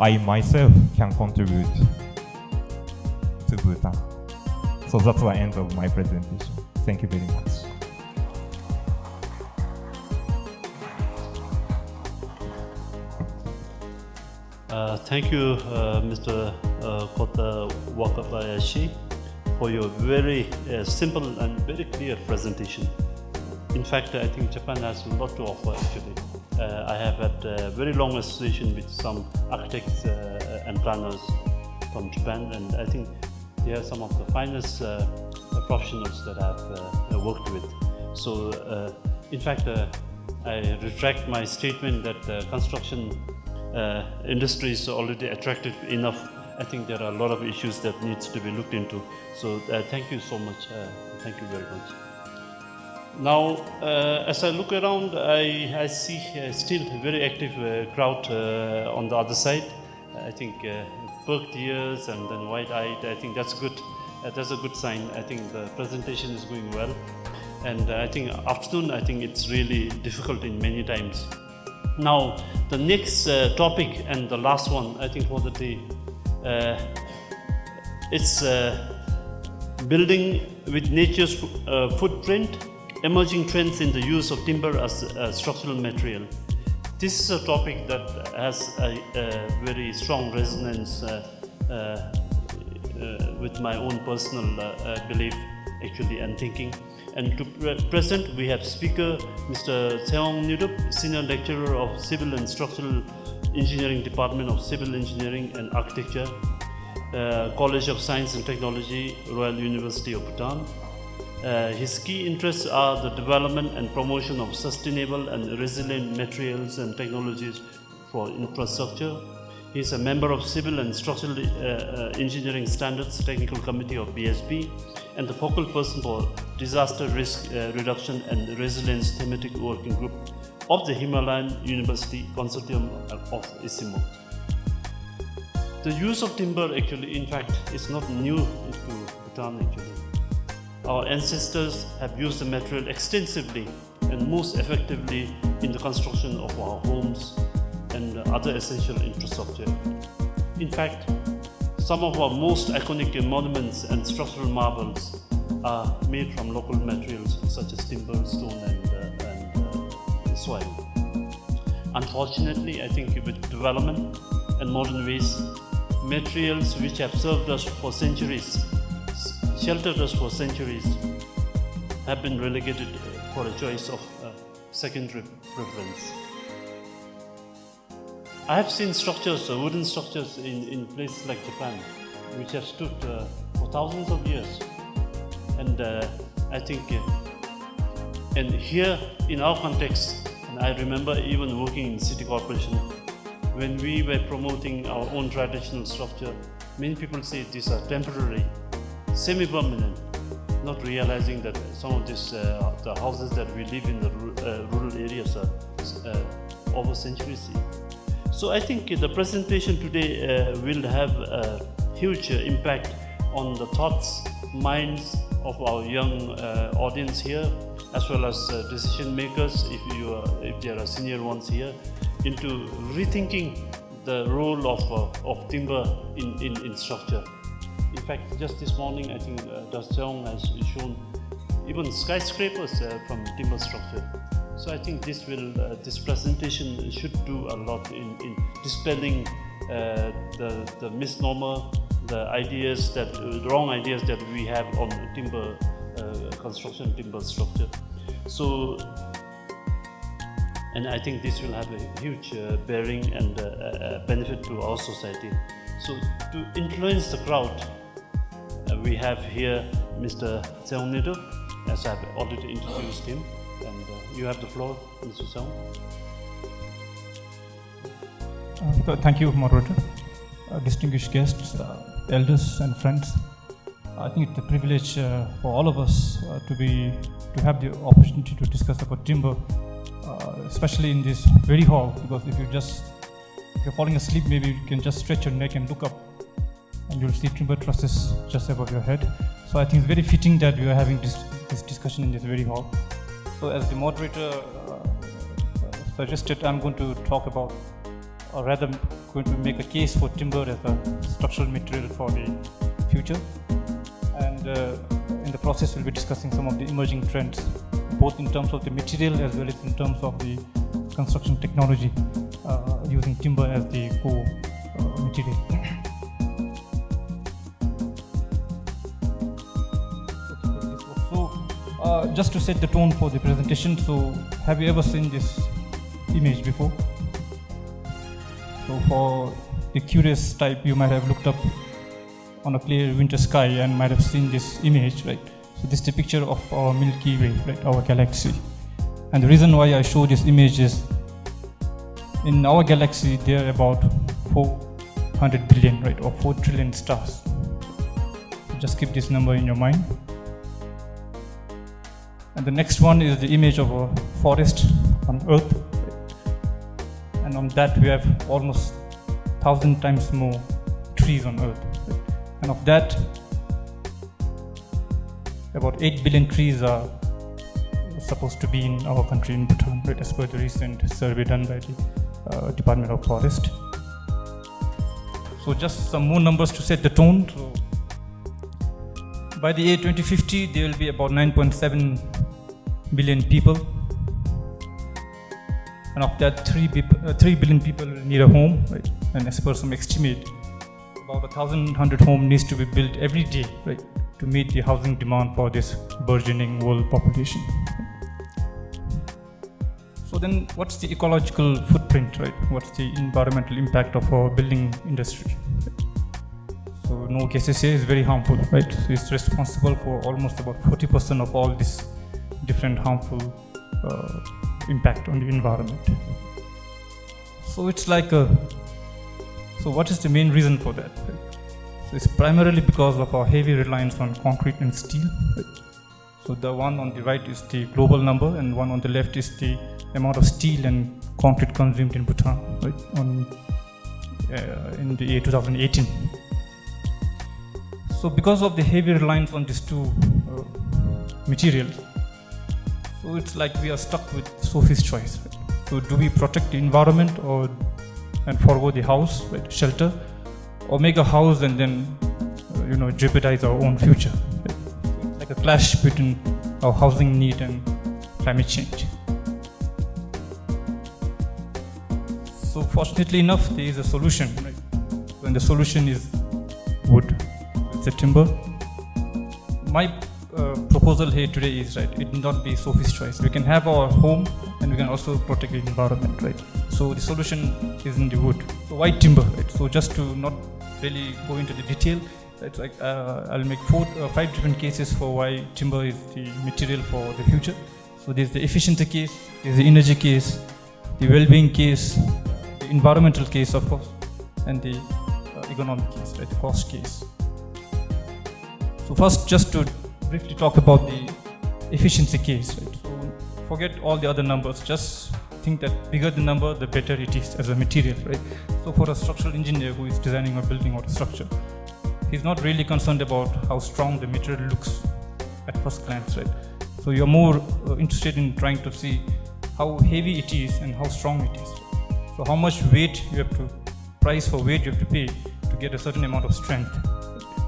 I myself can contribute to Bhutan. So that's the end of my presentation. Thank you very much. Thank you, Mr. Kota Wakabayashi, for your very simple and very clear presentation. In fact, I think Japan has a lot to offer actually. I have had a very long association with some architects and planners from Japan, and I think they are some of the finest professionals that I've worked with. So, in fact, I retract my statement that construction industry is already attractive enough. I think there are a lot of issues that needs to be looked into. So, thank you so much. Thank you very much. Now, as I look around, I see still a very active crowd on the other side. I think perked ears and then wide-eyed. I think that's good. That's a good sign. I think the presentation is going well. And I think afternoon, I think it's really difficult in many times. Now, the next topic and the last one, I think for the day, it's building with nature's footprint, emerging trends in the use of timber as a structural material. This is a topic that has a very strong resonance with my own personal belief actually and thinking. And to present, we have speaker Mr. Seong Nidup, Senior Lecturer of Civil and Structural Engineering Department of Civil Engineering and Architecture, College of Science and Technology, Royal University of Bhutan. His key interests are the development and promotion of sustainable and resilient materials and technologies for infrastructure. He is a member of Civil and Structural Engineering Standards Technical Committee of BSB and the focal person for Disaster Risk Reduction and Resilience Thematic Working Group of the Himalayan University Consortium of ISIMO. The use of timber actually, in fact, is not new to Bhutan actually. Our ancestors have used the material extensively and most effectively in the construction of our homes and other essential infrastructure. In fact, some of our most iconic monuments and structural marvels are made from local materials such as timber, stone and soil. Unfortunately, I think with development and modern ways, materials which have served us for centuries, sheltered us for centuries, have been relegated for a choice of secondary preference. I have seen structures, wooden structures in places like Japan, which have stood for thousands of years. And I think, and here in our context, and I remember even working in city corporation, when we were promoting our own traditional structure, many people say these are temporary, semi-permanent, not realizing that some of these the houses that we live in the rural areas are over centuries. So I think the presentation today will have a huge impact on the thoughts, minds of our young audience here, as well as decision makers, if there are senior ones here, into rethinking the role of timber in structure. In fact, just this morning, I think Dr. Seong has shown even skyscrapers from timber structure. So I think this presentation should do a lot in dispelling the misnomer, the wrong ideas that we have on timber construction, timber structure. So, and I think this will have a huge bearing and benefit to our society. So to influence the crowd, we have here Mr. Seong Nidup, as I've already introduced him. And you have the floor, Mr. Seong. Thank you, moderator. Distinguished guests, elders and friends. I think it's a privilege for all of us to have the opportunity to discuss about timber, especially in this very hall, because if you're falling asleep, maybe you can just stretch your neck and look up and you'll see timber trusses just above your head. So I think it's very fitting that we are having this discussion in this very hall. So as the moderator suggested, I'm going to talk about, or rather going to make a case for timber as a structural material for the future. And in the process, we'll be discussing some of the emerging trends, both in terms of the material as well as in terms of the construction technology, using timber as the core material. Just to set the tone for the presentation, so have you ever seen this image before? So for the curious type, you might have looked up on a clear winter sky and might have seen this image, right? So this is the picture of our Milky Way, right, our galaxy. And the reason why I show this image is, in our galaxy, there are about 400 billion, right, or 4 trillion stars. So just keep this number in your mind. And the next one is the image of a forest on Earth. And on that we have almost 1,000 times more trees trees on earth, right? And of that, about 8 billion trees are supposed to be in our country, in Bhutan, right, as per the recent survey done by the Department of Forest. So just some more numbers to set the tone. So by the year 2050, there will be about 9.7 billion people. And of that, 3 billion people will need a home, right? And as per some estimate, about 1,100 homes needs to be built every day, right, to meet the housing demand for this burgeoning world population. So then, what's the ecological footprint, right? What's the environmental impact of our building industry? Right? So no KCCA is very harmful, right? So it's responsible for almost about 40% of all this different harmful impact on the environment. So it's like so what is the main reason for that? Right? So it's primarily because of our heavy reliance on concrete and steel. Right? So the one on the right is the global number, and one on the left is the amount of steel and concrete consumed in Bhutan, right, in the year 2018. So because of the heavy reliance on these two materials, so it's like we are stuck with Sophie's choice. Right? So do we protect the environment and forgo the house, right, shelter, or make a house and then jeopardize our own future? Right? It's like a clash between our housing need and climate change. So fortunately enough, there is a solution, right? And the solution is wood. It's a timber. My proposal here today is, right, it will not be Sophie's choice. We can have our home and we can also protect the environment, right? So the solution is in the wood. So why timber, right? So just to not really go into the detail, it's like I'll make 5 different cases for why timber is the material for the future. So there's the efficiency case, there's the energy case, the well-being case, the environmental case, of course, and the economic case, right, the cost case. So first, just to briefly talk about the efficiency case, right? So forget all the other numbers, just think that bigger the number, the better it is as a material, right? So for a structural engineer who is designing a building or a structure, he's not really concerned about how strong the material looks at first glance, right? So you're more interested in trying to see how heavy it is and how strong it is. So how much weight you have to, price for weight you have to pay to get a certain amount of strength.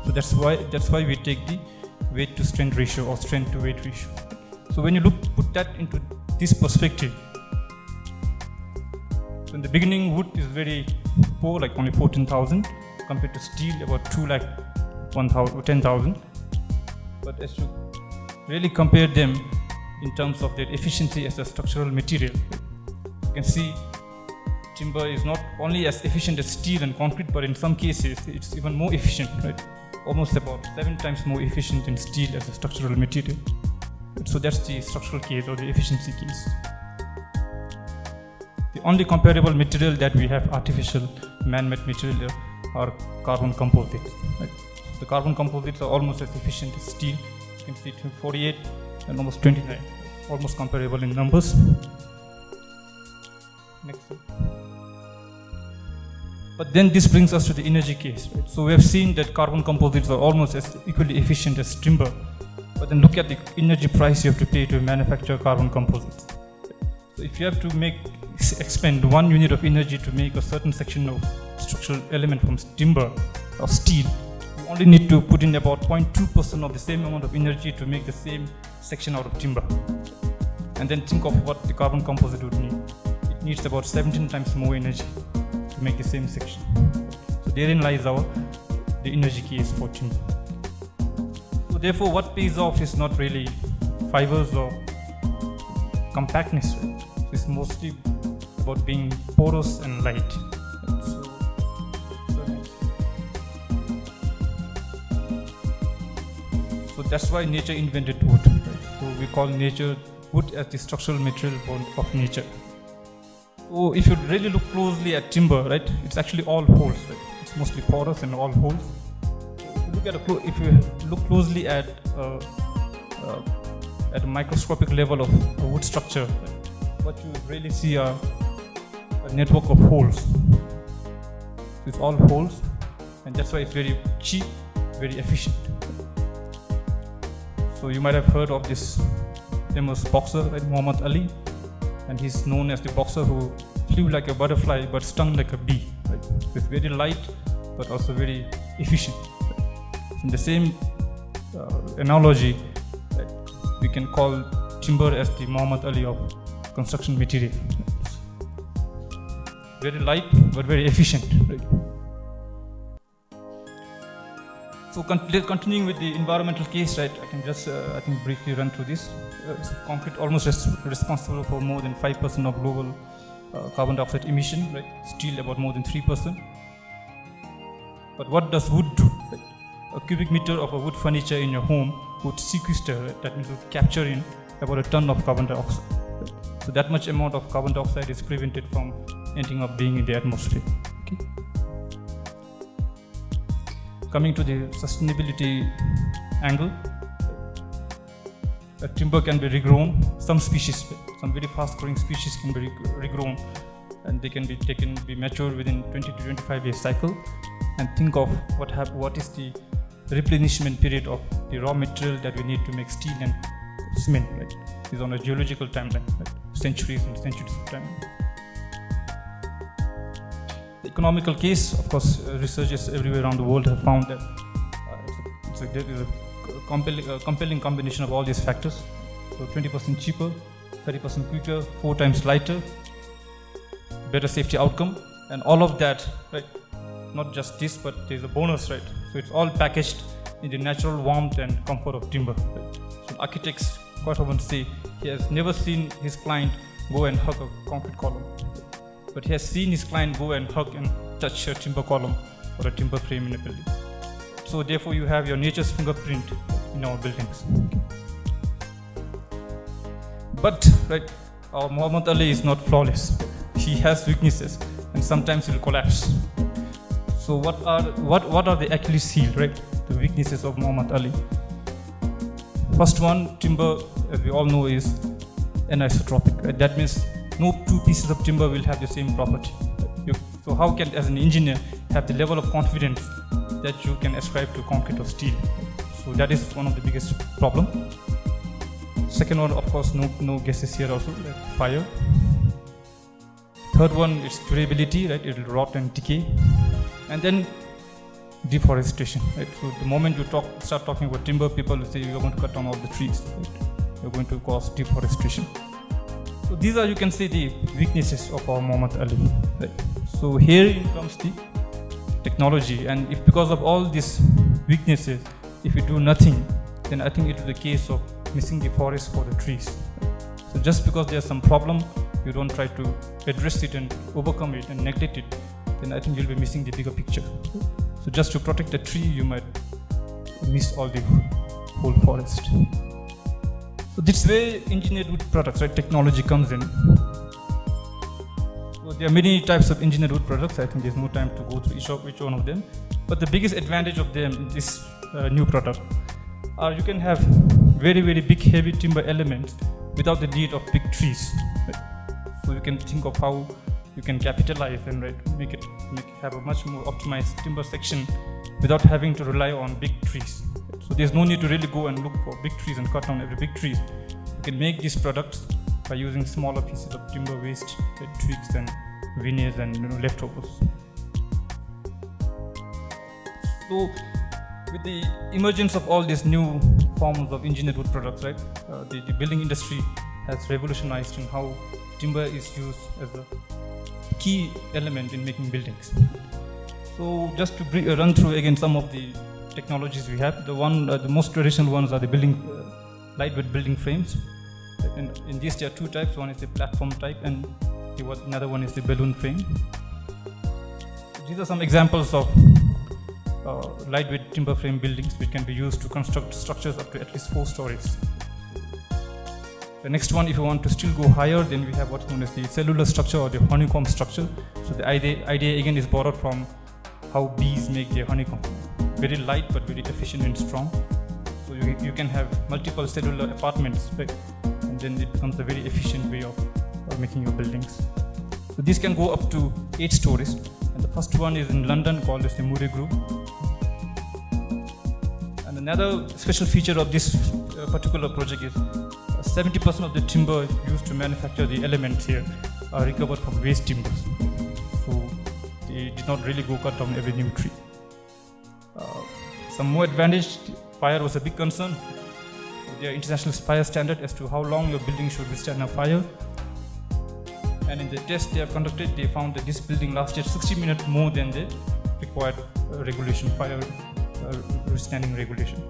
So that's why we take the weight to strength ratio or strength to weight ratio. So when you put that into this perspective, so in the beginning wood is very poor, like only 14,000, compared to steel about 10,000. But as you really compare them in terms of their efficiency as a structural material, you can see timber is not only as efficient as steel and concrete, but in some cases it's even more efficient, right? Almost about 7 times more efficient than steel as a structural material. So that's the structural case or the efficiency case. The only comparable material that we have, artificial man-made material, are carbon composites. Right? So the carbon composites are almost as efficient as steel. You can see 48 and almost 29, almost comparable in numbers. Next slide. But then this brings us to the energy case. Right? So we have seen that carbon composites are almost as equally efficient as timber. But then look at the energy price you have to pay to manufacture carbon composites. So if you have to expend 1 unit of energy to make a certain section of structural element from timber or steel, you only need to put in about 0.2% of the same amount of energy to make the same section out of timber. And then think of what the carbon composite would need. It needs about 17 times more energy to make the same section. So therein lies the energy case for timber. So therefore, what pays off is not really fibers or compactness, right? It's mostly about being porous and light. So that's why nature invented wood. Right? So we call wood as the structural material of nature. So if you really look closely at timber, right, it's actually all holes. Right? It's mostly porous and all holes. If you look closely at a microscopic level of a wood structure, what you really see are a network of holes. It's all holes, and that's why it's very cheap, very efficient. So you might have heard of this famous boxer, right, Muhammad Ali, and he's known as the boxer who flew like a butterfly but stung like a bee. Right? It's very light but also very efficient. In the same analogy, we can call timber as the Muhammad Ali of construction material. Very light but very efficient. Right? So continuing with the environmental case, right? I can just briefly run through this. Concrete almost responsible for more than 5% of global carbon dioxide emission, right? Steel about more than 3%. But what does wood do? Right? A cubic meter of a wood furniture in your home would sequester, right? That means would capture in about a ton of carbon dioxide. Right? So that much amount of carbon dioxide is prevented from ending up being in the atmosphere. Okay? Coming to the sustainability angle, timber can be regrown. Some species, some very fast-growing species can be regrown, and they can be matured within 20 to 25 year cycle. And think of what is the replenishment period of the raw material that we need to make steel and cement. Right, is on a geological timeline, right? Centuries and centuries of time. The economical case, of course, researchers everywhere around the world have found that there is a compelling combination of all these factors. So 20% cheaper, 30% quicker, 4 times lighter, better safety outcome, and all of that, right? Not just this, but there's a bonus, right? So it's all packaged in the natural warmth and comfort of timber. Right? So architects quite often say he has never seen his client go and hug a concrete column, but he has seen his client go and hug and touch a timber column or a timber frame in a building. So therefore you have your nature's fingerprint in our buildings. But right, our Muhammad Ali is not flawless. He has weaknesses and sometimes he will collapse. So what are the Achilles heel, right? The weaknesses of Muhammad Ali. First one, timber, as we all know, is anisotropic. Right? That means no two pieces of timber will have the same property. So how can, as an engineer, have the level of confidence that you can ascribe to concrete or steel? So that is one of the biggest problem. Second one, of course, no gases here also, like fire. Third one is durability, right? It will rot and decay. And then deforestation, right? So the moment you start talking about timber, people will say you're going to cut down all the trees, right? You're going to cause deforestation. So these are, you can say, the weaknesses of our Muhammad Ali, right? So here comes the technology, and if because of all these weaknesses, if we do nothing, then I think it is the case of missing the forest for the trees. So just because there's some problem, you don't try to address it and overcome it and neglect it, then I think you'll be missing the bigger picture. So just to protect a tree, you might miss all the whole forest. So this way engineered wood products, right, technology comes in. So there are many types of engineered wood products. I think there's no time to go through each one of them. But the biggest advantage of them, this new product, are you can have very, very big heavy timber elements without the need of big trees. Right? So you can think of how you can capitalize and have a much more optimized timber section without having to rely on big trees. So there's no need to really go and look for big trees and cut down every big tree. You can make these products by using smaller pieces of timber waste, like twigs and veneers and leftovers. So with the emergence of all these new forms of engineered wood products, right, the building industry has revolutionized in how timber is used as a key element in making buildings. So just to run through again some of the technologies we have. The most traditional ones are the lightweight building frames. And in these there are two types. One is the platform type and another one is the balloon frame. These are some examples of lightweight timber frame buildings which can be used to construct structures up to at least 4 stories. The next one, if you want to still go higher, then we have what's known as the cellular structure or the honeycomb structure. So the idea again is borrowed from how bees make their honeycomb. Very light but very efficient and strong. So you can have multiple cellular apartments, right? And then it becomes a very efficient way of making your buildings. So these can go up to 8 stories. And the first one is in London called as the Moody Group. And another special feature of this particular project is 70% of the timber used to manufacture the elements here are recovered from waste timbers. So they did not really go cut down every new tree. Some more advantage, fire was a big concern. So there are international fire standard as to how long your building should withstand a fire. And in the test they have conducted, they found that this building lasted 60 minutes more than the required regulation, fire withstanding regulation.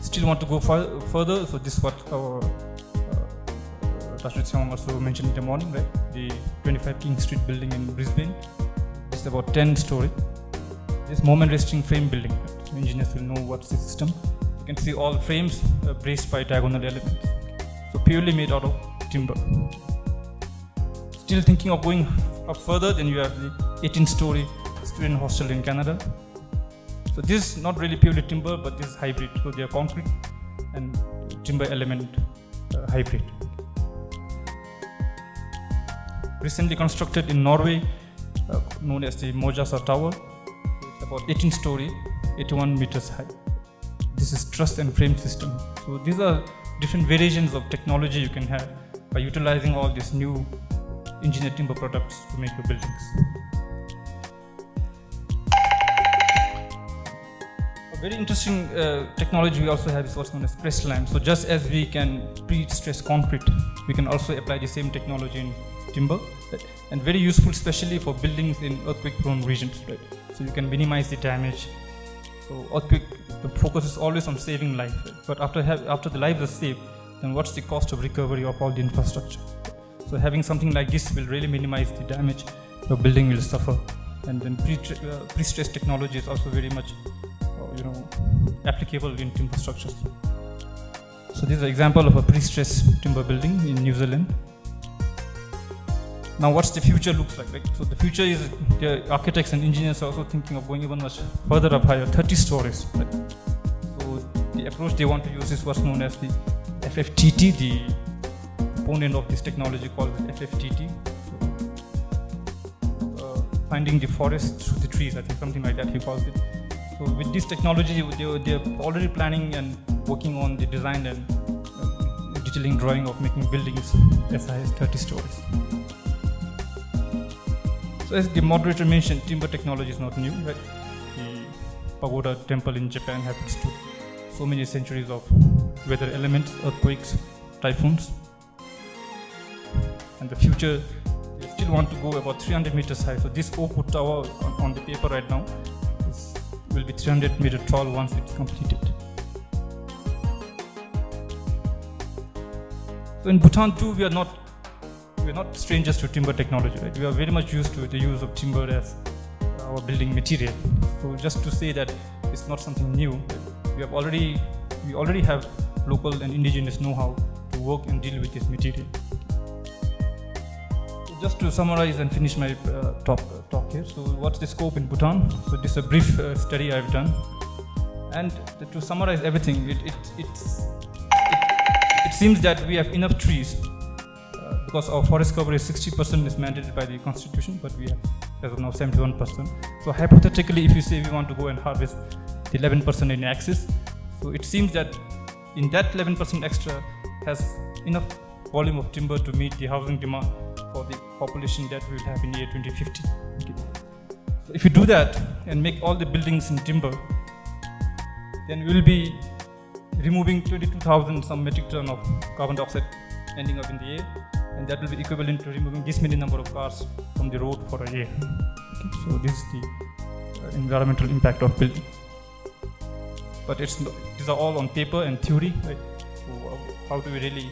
Still want to go further, so this is what our Dr. Tsiong also mentioned in the morning, right? The 25 King Street building in Brisbane. It's about 10 story. This moment resting frame building. Right? Engineers will know what's the system. You can see all frames braced by diagonal elements. So purely made out of timber. Still thinking of going up further, then you have the 18-story student hostel in Canada. So this is not really purely timber, but this is hybrid. So they are concrete and timber element hybrid. Recently constructed in Norway, known as the Mojasa Tower. It's about 18-story, 81 meters high. This is truss and frame system. So these are different variations of technology you can have by utilizing all these new engineered timber products to make your buildings. A very interesting technology we also have is what's known as press lime. So just as we can pre-stress concrete, we can also apply the same technology in timber, right? And very useful especially for buildings in earthquake-prone regions, right? So you can minimize the damage. So earthquake, the focus is always on saving life, right? But after the lives are saved, then what's the cost of recovery of all the infrastructure? So having something like this will really minimize the damage your building will suffer. And then pre-stress technology is also very much applicable in timber structures. So this is an example of a pre-stress timber building in New Zealand. Now what's the future looks like, right? So the future is the architects and engineers are also thinking of going even much further up higher, 30 stories. Right? So the approach they want to use is what's known as the FFTT, the component of this technology called FFTT. So, finding the forest through the trees, I think something like that he calls it. So with this technology, they're already planning and working on the design and detailing drawing of making buildings as high as 30 stories. So as the moderator mentioned, timber technology is not new, right? The pagoda temple in Japan has withstood so many centuries of weather elements, earthquakes, typhoons. And the future, they still want to go about 300 meters high. So this Oak Wood Tower on the paper right now will be 300 meters tall once it's completed. So in Bhutan too, we are not strangers to timber technology, right? We are very much used to the use of timber as our building material. So just to say that it's not something new, we already have local and indigenous know-how to work and deal with this material. So just to summarize and finish my talk here. So what's the scope in Bhutan? So this is a brief study I've done. And to summarize everything, it seems that we have enough trees because our forest cover is 60% is mandated by the constitution, but we have as of now 71%. So hypothetically, if you say we want to go and harvest the 11% in axis, so it seems that in that 11% extra has enough volume of timber to meet the housing demand for the population that we will have in the year 2050. Okay. So if you do that and make all the buildings in timber, then we will be removing 22,000 some metric ton of carbon dioxide ending up in the air, and that will be equivalent to removing this many number of cars from the road for a year. Okay. So this is the environmental impact of building. But these are all on paper and theory, right? So how do we really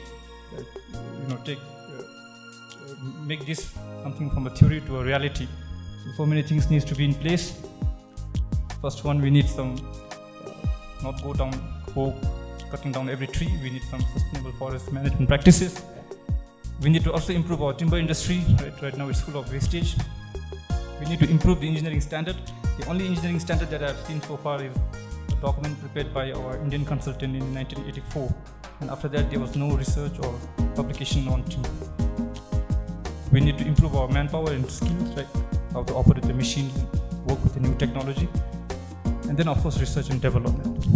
make this something from a theory to a reality? So many things needs to be in place. First one, we need some not go cutting down every tree. We need some sustainable forest management practices. We need to also improve our timber industry. Right now it's full of wastage. We need to improve the engineering standard. The only engineering standard that I've seen so far is a document prepared by our Indian consultant in 1984. And after that, there was no research or publication on timber. we need to improve our manpower and skills, right? How to operate the machines, work with the new technology, and then of course research and development.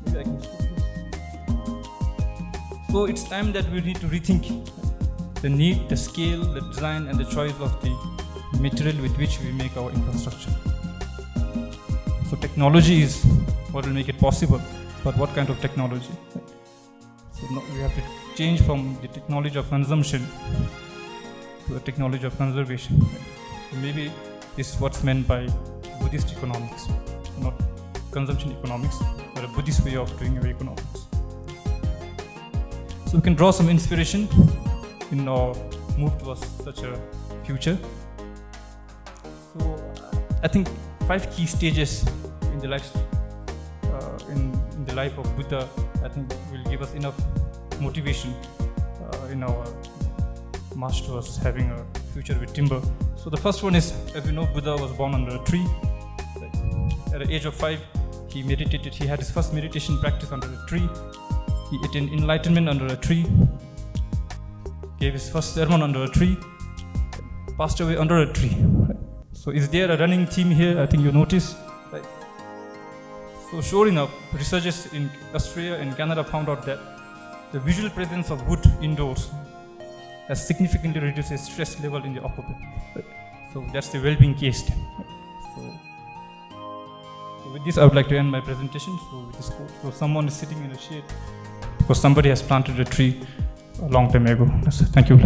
Maybe I can skip this. So it's time that we need to rethink the need, the scale, the design, and the choice of the material with which we make our infrastructure. So technology is what will make it possible, but what kind of technology? So now we have to change from the technology of consumption to the technology of conservation. So maybe this is what's meant by Buddhist economics, not consumption economics, but a Buddhist way of doing your economics. So we can draw some inspiration in our move towards such a future. So I think 5 key stages in the life in the life of Buddha, I think will give us enough motivation in our march towards having a future with timber. So the first one is, as we know, Buddha was born under a tree. At the age of 5, he meditated. He had his first meditation practice under a tree. He attained enlightenment under a tree. Gave his first sermon under a tree. Passed away under a tree. So is there a running theme here? I think you notice. Right? So sure enough, researchers in Australia and Canada found out that the visual presence of wood indoors has significantly reduced the stress level in the occupant. Right? So that's the well-being case. Right? So with this, I would like to end my presentation. So with this quote, so someone is sitting in a shade because somebody has planted a tree a long time ago. Thank you.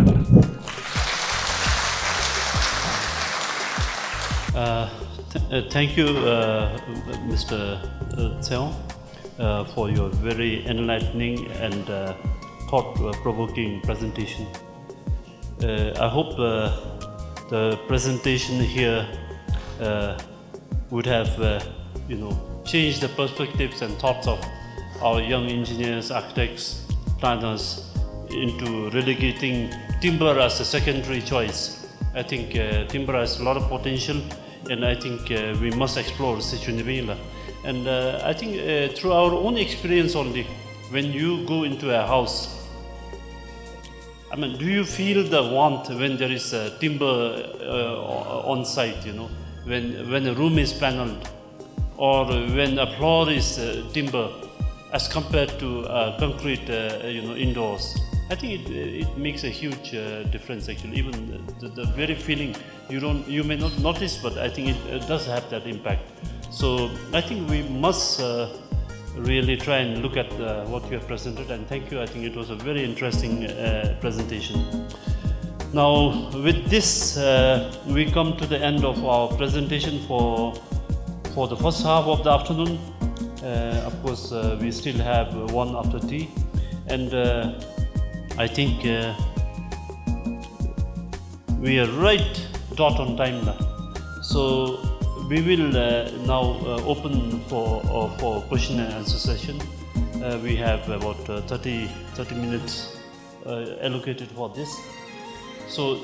Thank you, Mr. Tseo, for your very enlightening and thought-provoking presentation. I hope the presentation here would have, changed the perspectives and thoughts of our young engineers, architects, planners into relegating timber as a secondary choice. I think timber has a lot of potential, and I think we must explore Sichuan. And I think through our own experience only, when you go into a house, I mean, do you feel the warmth when there is timber on site, when a room is paneled, or when a floor is timber as compared to concrete, indoors? I think it makes a huge difference actually. Even the very feeling, you may not notice, but I think it does have that impact. So I think we must really try and look at what you have presented, and thank you. I think it was a very interesting presentation. Now with this, we come to the end of our presentation for the first half of the afternoon. Of course, we still have one after tea, and I think we are right dot on time now. So we will now open for question and answer session. We have about 30 minutes allocated for this. So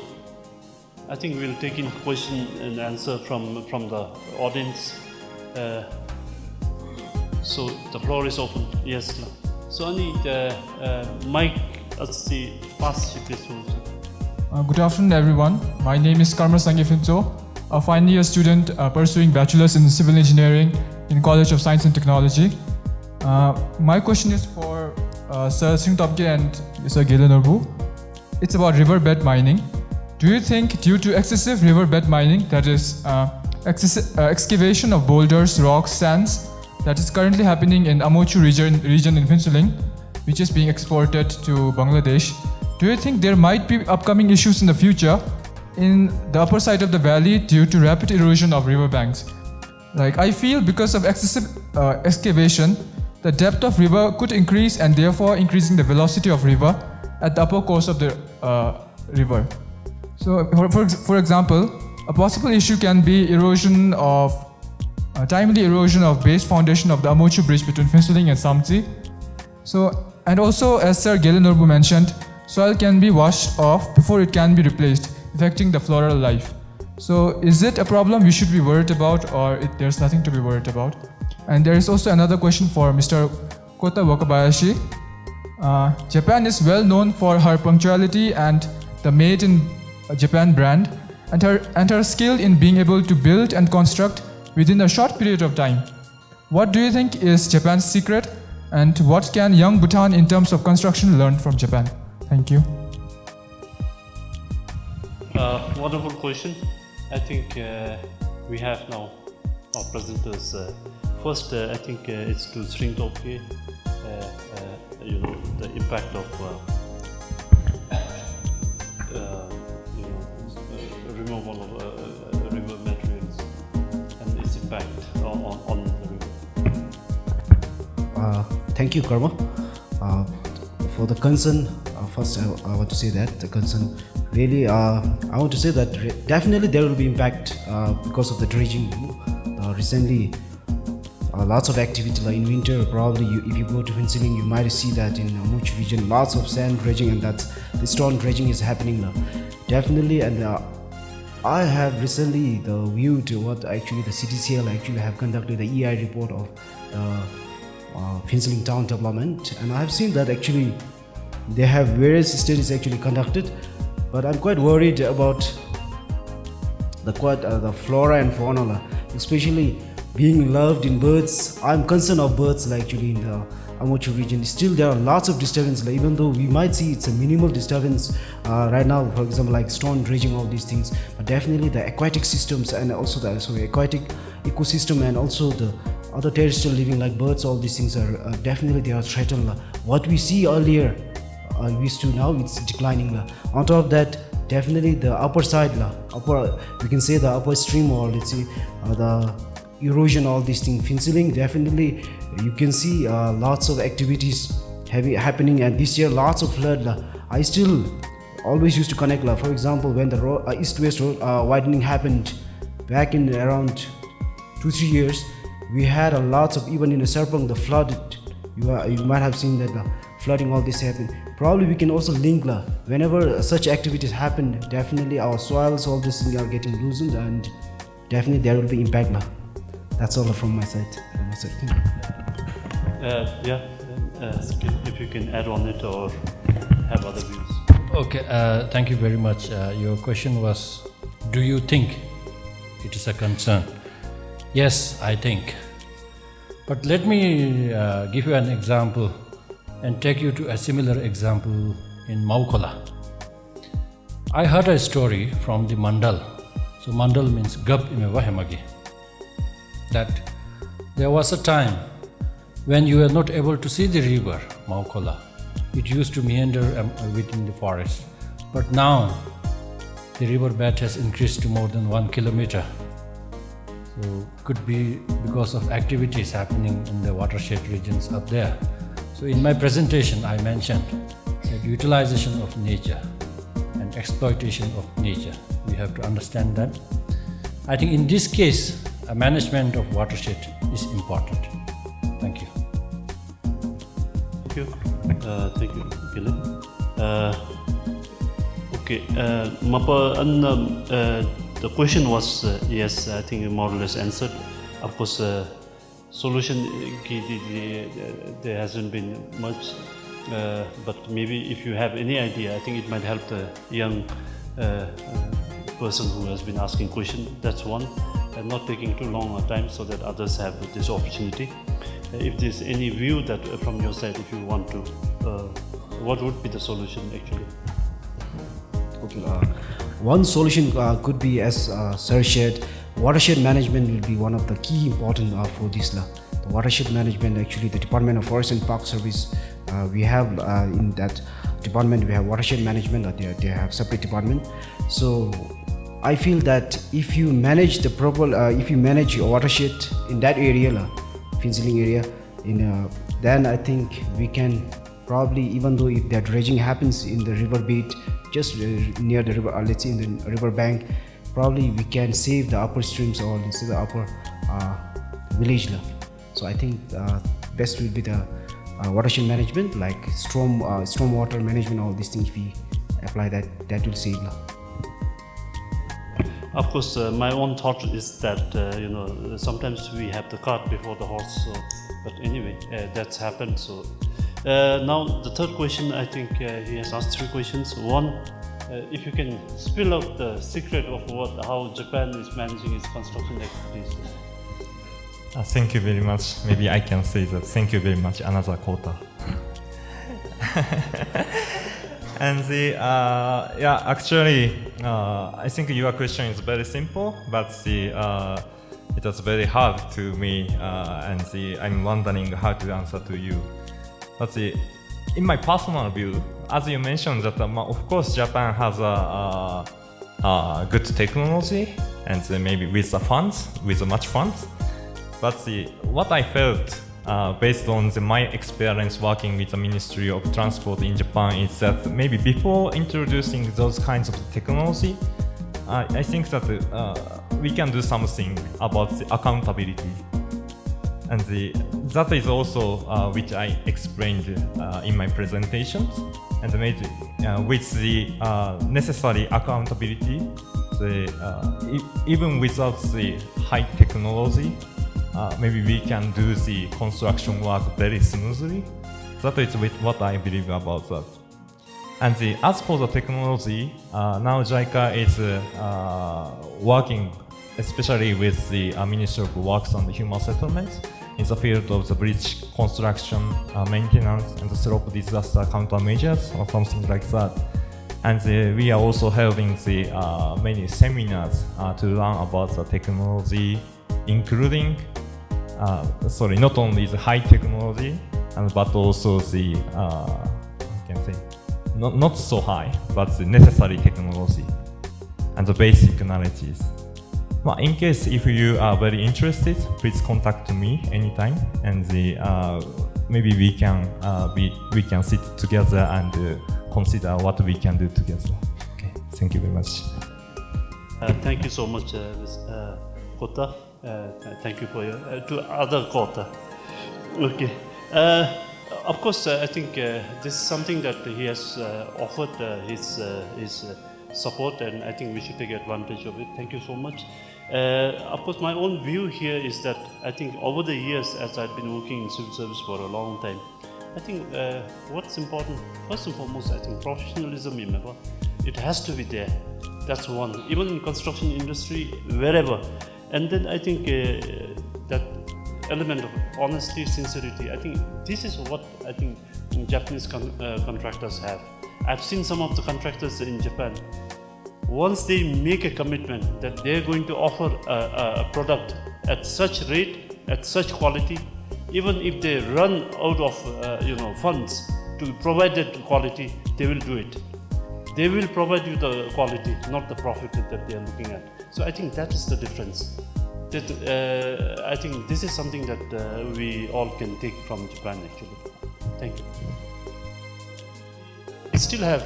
I think we'll take in question and answer from the audience. So the floor is open. Yes. So I need mic. Good afternoon, everyone. My name is Karma Sangyefinto, a final year student pursuing bachelor's in civil engineering in College of Science and Technology. My question is for Sir Singtopke and Mr. Gelenurbu. It's about riverbed mining. Do you think due to excessive riverbed mining, that is excavation of boulders, rocks, sands, that is currently happening in Amochu region in Phinsuling, which is being exported to Bangladesh, do you think there might be upcoming issues in the future in the upper side of the valley due to rapid erosion of riverbanks? Like, I feel because of excessive excavation, the depth of river could increase and therefore increasing the velocity of river at the upper course of the river. So for example, a possible issue can be erosion of timely erosion of base foundation of the Amochu bridge between Phinsuling and Samtsi. So, and also as Sir Gelenurbu mentioned, soil can be washed off before it can be replaced, affecting the floral life. So is it a problem we should be worried about, or there's nothing to be worried about? And there is also another question for Mr. Kota Wakabayashi. Japan is well known for her punctuality and the Made in Japan brand, and her skill in being able to build and construct within a short period of time. What do you think is Japan's secret, and what can young Bhutan in terms of construction learn from Japan? Thank you. Wonderful question. I think we have now our presenters. First, I think it's to Sri Tokyo, the impact of removal of river materials and its impact on the river. Thank you, Karma. For the concern, first I want to say that the concern really, I want to say that definitely there will be impact because of the dredging. Recently, lots of activity like in winter. Probably, if you go to Phinsiling, you might see that in Amuch region, lots of sand dredging, and that's the stone dredging is happening now. Definitely, and I have recently viewed what actually the CTCL actually have conducted the EI report of Phinsiling town development, and I have seen that actually they have various studies actually conducted, but I'm quite worried about the flora and fauna, especially being loved in birds. I'm concerned of birds actually in the Amochu region. Still there are lots of disturbance, even though we might see it's a minimal disturbance right now, for example like stone dredging, all these things, but definitely the aquatic systems and also the aquatic ecosystem and also the other terrestrial living like birds, all these things are definitely they are threatened. What we see earlier used to, now it's declining. On top of that, definitely the upper side, we can say the upper stream, or let's say the erosion, all these things, Phinsiling, definitely you can see lots of activities happening, and this year lots of flood. I still always used to connect, for example when the east-west road widening happened back in around 2-3 years, we had a lots of, even in the Serpong, the flooded. You might have seen that flooding, all this happened. Probably we can also link whenever such activities happen, definitely our soils, all these things are getting loosened, and definitely there will be impact. That's all from my side. If you can add on it or have other views. Okay, thank you very much. Your question was, do you think it is a concern? Yes, I think. But let me give you an example and take you to a similar example in Maukola. I heard a story from the Mandal. So Mandal means Gab Imewa Hemagi. That there was a time when you were not able to see the river Maukola. It used to meander within the forest. But now the river bed has increased to more than 1 kilometer. So could be because of activities happening in the watershed regions up there. So in my presentation I mentioned that utilization of nature and exploitation of nature. We have to understand that. I think in this case, a management of watershed is important. Thank you. Thank you. Thank you, Gillen. Okay. The question was yes, I think more or less answered. Of course, solution there hasn't been much, but maybe if you have any idea, I think it might help the young person who has been asking question. That's one, and not taking too long a time so that others have this opportunity. If there's any view that from your side, if you want to, what would be the solution actually? Okay, one solution could be, as Sir shared, watershed management will be one of the key important for this. The watershed management, actually the Department of Forest and Park Service, we have in that department we have watershed management, they have separate department. So I feel that if you manage the proper, if you manage your watershed in that area, Phinsiling area, then I think we can probably, even though if that dredging happens in the river bed, just near the river, let's say in the river bank, probably we can save the upper streams or let's say the upper village. So I think best will be the watershed management, like stormwater management, all these things. If we apply that will save. Of course, my own thought is that sometimes we have the cart before the horse. So, but anyway, that's happened. So Now the third question, I think he has asked 3 questions. One, if you can spill out the secret of how Japan is managing its construction activities. Thank you very much. Maybe I can say that. Thank you very much, another Kota. And actually, I think your question is very simple, but it was very hard to me, and I'm wondering how to answer to you. But in my personal view, as you mentioned, that of course Japan has a good technology, and maybe with much funds. But what I felt, based on my experience working with the Ministry of Transport in Japan, is that maybe before introducing those kinds of technology, I think that we can do something about the accountability. And that is also which I explained in my presentations. And maybe with the necessary accountability, even without the high technology, maybe we can do the construction work very smoothly. That is what I believe about that. And as for the technology, now JICA is working especially with the Ministry of Works and Human Settlements in the field of the bridge construction, maintenance, and the slope disaster countermeasures or something like that. And we are also holding many seminars to learn about the technology, including not only the high technology, but also the I can say not so high, but the necessary technology and the basic knowledges. In case if you are very interested, please contact me anytime, and maybe we can sit together and consider what we can do together. Okay, thank you very much. Thank you so much, Ms. Kota. Thank you for your to other Kota. Okay. Of course, I think this is something that he has offered his support, and I think we should take advantage of it. Thank you so much. Of course, my own view here is that I think over the years, as I've been working in civil service for a long time, I think what's important, first and foremost, I think professionalism, it has to be there. That's one. Even in construction industry, wherever. And then I think that element of honesty, sincerity, I think this is what I think Japanese contractors have. I've seen some of the contractors in Japan. Once they make a commitment that they're going to offer a product at such rate, at such quality, even if they run out of funds to provide that quality, they will do it. They will provide you the quality, not the profit that they are looking at. So I think that is the difference. I think this is something that we all can take from Japan actually. Thank you. We still have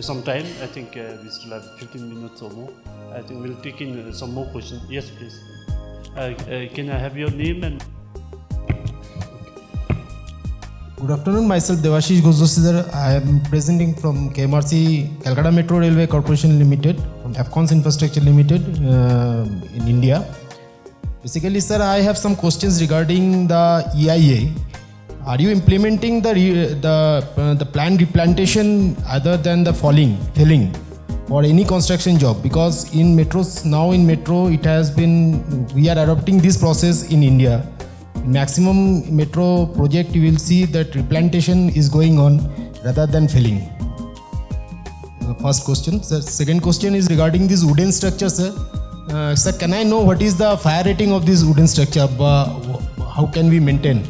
some time. I think we still have 15 minutes or more. I think we'll take in some more questions. Yes, please. Can I have your name and... Good afternoon, myself Devashish Gozdosidar. I am presenting from KMRC, Calcutta Metro Railway Corporation Limited, from Afcons Infrastructure Limited in India. Basically, sir, I have some questions regarding the EIA. Are you implementing the planned replantation other than the felling for any construction job? Because in metros, now in metro, it has been, we are adopting this process in India. Maximum metro project, you will see that replantation is going on rather than felling. First question. Sir, second question is regarding this wooden structure, sir. Sir, can I know what is the fire rating of this wooden structure? How can we maintain?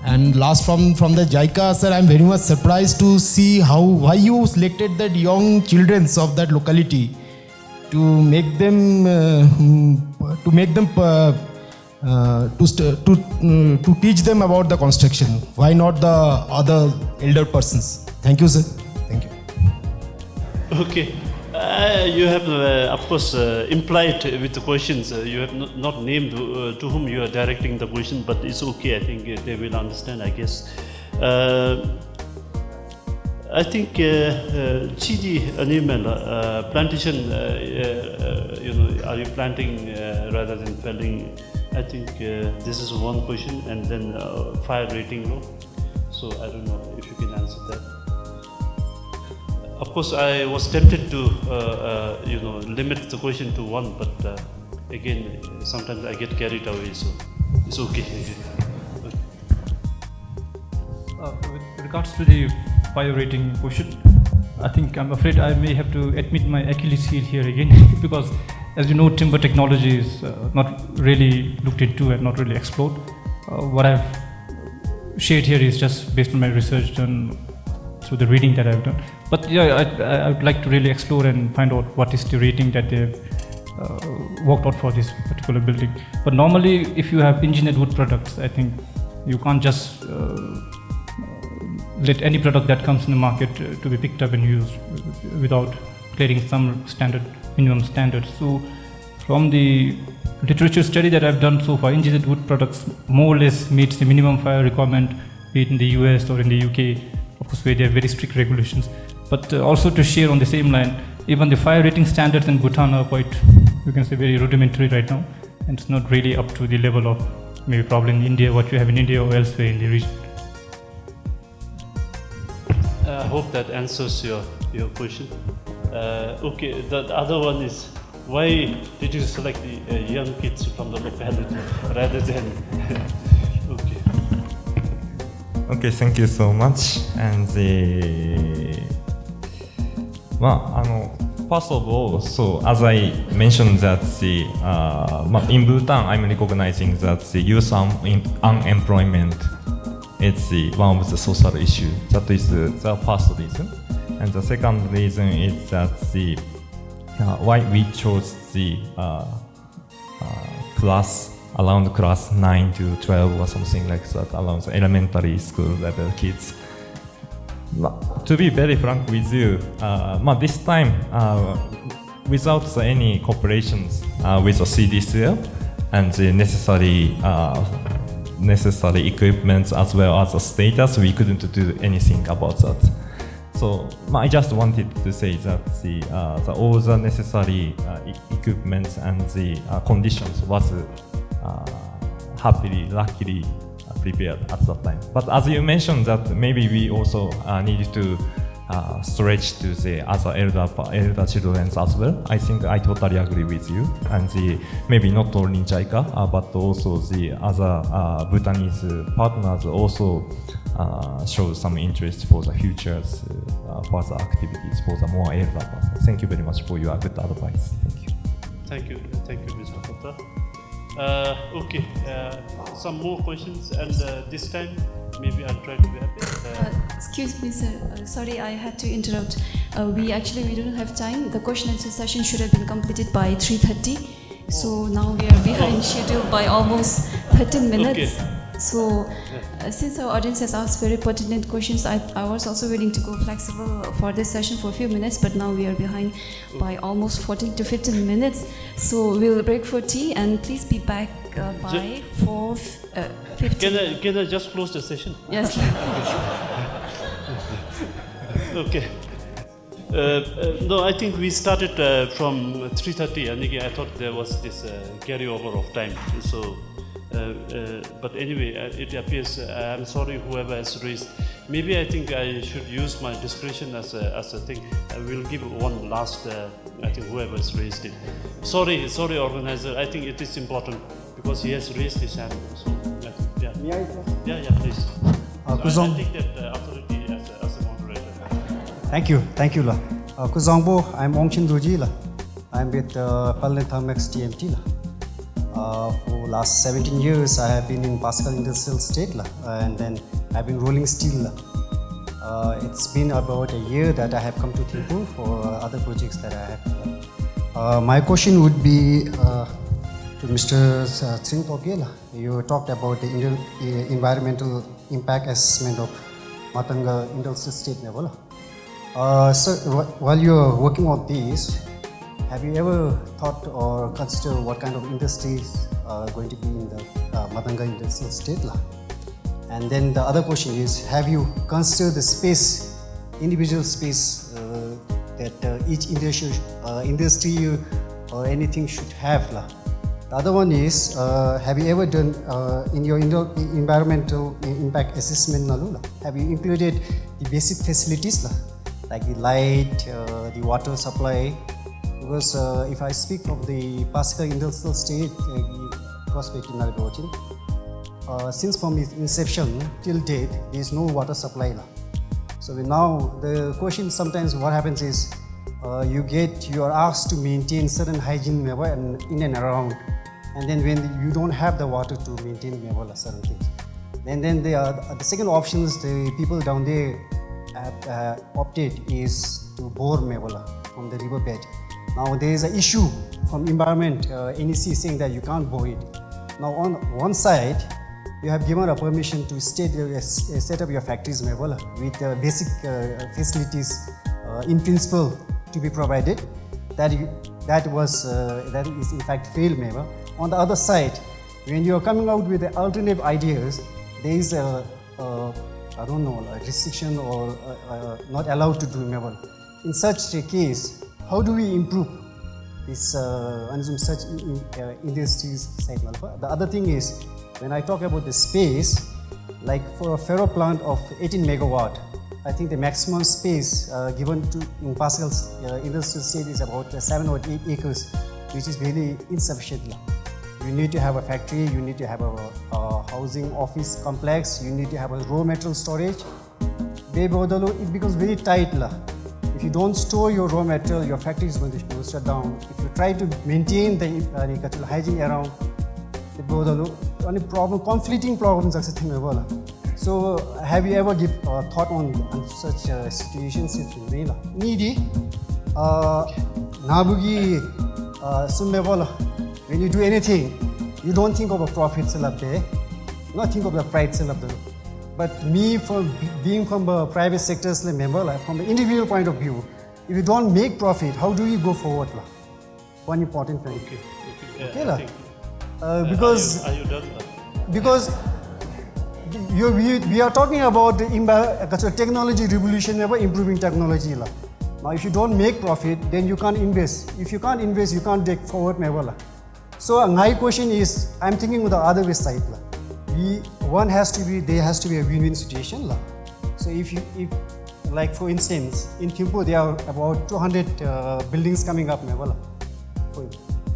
And last from the JICA, sir, I am very much surprised to see why you selected that young children of that locality to make them to teach them about the construction. Why not the other elder persons? Thank you, sir. Thank you. Okay. You have, of course, implied with the questions. You have not named to whom you are directing the question, but it's okay. I think they will understand, I guess. I think Chidi animal plantation. Are you planting rather than felling? I think this is one question, and then fire rating law. So I don't know if you can answer that. Of course, I was tempted to limit the question to one, but again, sometimes I get carried away, so it's okay. With regards to the fire rating question, I think I'm afraid I may have to admit my Achilles heel here again because, as you know, timber technology is not really looked into and not really explored. What I've shared here is just based on my research done through the reading that I've done. But yeah, I would like to really explore and find out what is the rating that they've worked out for this particular building. But normally, if you have engineered wood products, I think you can't just let any product that comes in the market to be picked up and used without clearing some minimum standards. So from the literature study that I've done so far, engineered wood products more or less meets the minimum fire requirement, be it in the US or in the UK, of course, where they have very strict regulations. But also to share on the same line, even the fire rating standards in Bhutan are quite, you can say, very rudimentary right now, and it's not really up to the level of maybe probably in India, what you have in India or elsewhere in the region. I hope that answers your question. Okay, the other one is, why did you select the young kids from the locality rather than okay. Okay, thank you so much. And first of all, so as I mentioned that in Bhutan, I'm recognizing that the youth unemployment is one of the social issues. That is the first reason. And the second reason is that why we chose the class around class 9 to 12 or something like that, around the elementary school level kids. To be very frank with you, this time, without any cooperations with the CDCL and the necessary equipment as well as the status, we couldn't do anything about that. So I just wanted to say that all the necessary equipment and the conditions was luckily prepared at that time. But as you mentioned that maybe we also need to stretch to the other elder children as well. I think I totally agree with you. And maybe not only JICA, but also the other Bhutanese partners also show some interest for the futures, further activities for the more elder persons. Thank you very much for your good advice. Thank you. Thank you, Mr. Kota. Okay, some more questions, and this time maybe I'll try to be happy. Excuse me, sir. Sorry, I had to interrupt. We don't have time. The question and answer session should have been completed by 3:30. So now we are behind schedule by almost 13 minutes. Okay. So since our audience has asked very pertinent questions, I was also willing to go flexible for this session for a few minutes, but now we are behind by almost 14 to 15 minutes. So we'll break for tea, and please be back by 4:15. Can I just close the session? Yes. Okay. No, I think we started from 3:30, and again, I thought there was this carryover of time. So, but anyway, it appears I'm sorry whoever has raised. Maybe I think I should use my discretion as a thing. I will give one last. I think whoever has raised it. Sorry, organizer. I think it is important because he has raised his hand. So, I think, yeah. May I? Yeah, please. So Kuzong. I take that authority as a moderator. Thank you, la. Kuzongbo, I'm Ongchin Doji, la. I'm with Palnet Thermex TMT, la. For last 17 years, I have been in Pascal Industrial Estate, la, and then I've been rolling steel. It's been about a year that I have come to Thimphu for other projects that I have. My question would be to Mr. Tsing Tokela. You talked about the environmental impact assessment of Matanga Industrial Estate level. So while you're working on this, have you ever thought or considered what kind of industries are going to be in the Matanga Industrial Estate? And then the other question is, have you considered the space, individual space that each industry or anything should have The other one is, have you ever done in your environmental impact assessment, have you included the basic facilities like the light, the water supply? Because if I speak of the Pasca industrial state perspective, since from its inception till date, there is no water supply. So now the question sometimes what happens is you are asked to maintain certain hygiene level in and around, and then when you don't have the water to maintain certain things, then the second options the people down there have opted is to bore from the riverbed. Now there is an issue from environment NEC saying that you can't bore it. Now on one side, you have given a permission to set up your factories with basic facilities in principle to be provided. That is in fact failed. On the other side, when you are coming out with the alternative ideas, there is a restriction or not allowed to do. In such a case, how do we improve this such industries side? The other thing is, when I talk about the space, like for a ferro plant of 18 megawatt, I think the maximum space given to in Pascal's industrial state is about 7 or 8 acres, which is really insufficient. You need to have a factory, you need to have a housing office complex, you need to have a raw material storage. It becomes very tight. If you don't store your raw material, your factory is going to shut down. If you try to maintain the hygiene around, conflicting problems. So have you ever give thought on such situations? Needy, Nabugi, when you do anything, you don't think of a profit, not think of the pride. But me, being from the private sectors, from the individual point of view, if you don't make profit, how do you go forward? One important thing. Okay. Because are you done? Because we are talking about the technology revolution, improving technology. Now, if you don't make profit, then you can't invest. If you can't invest, you can't take forward. So my question is, I'm thinking of the other way side. There has to be a win-win situation. So if like for instance, in Thimphu there are about 200 buildings coming up.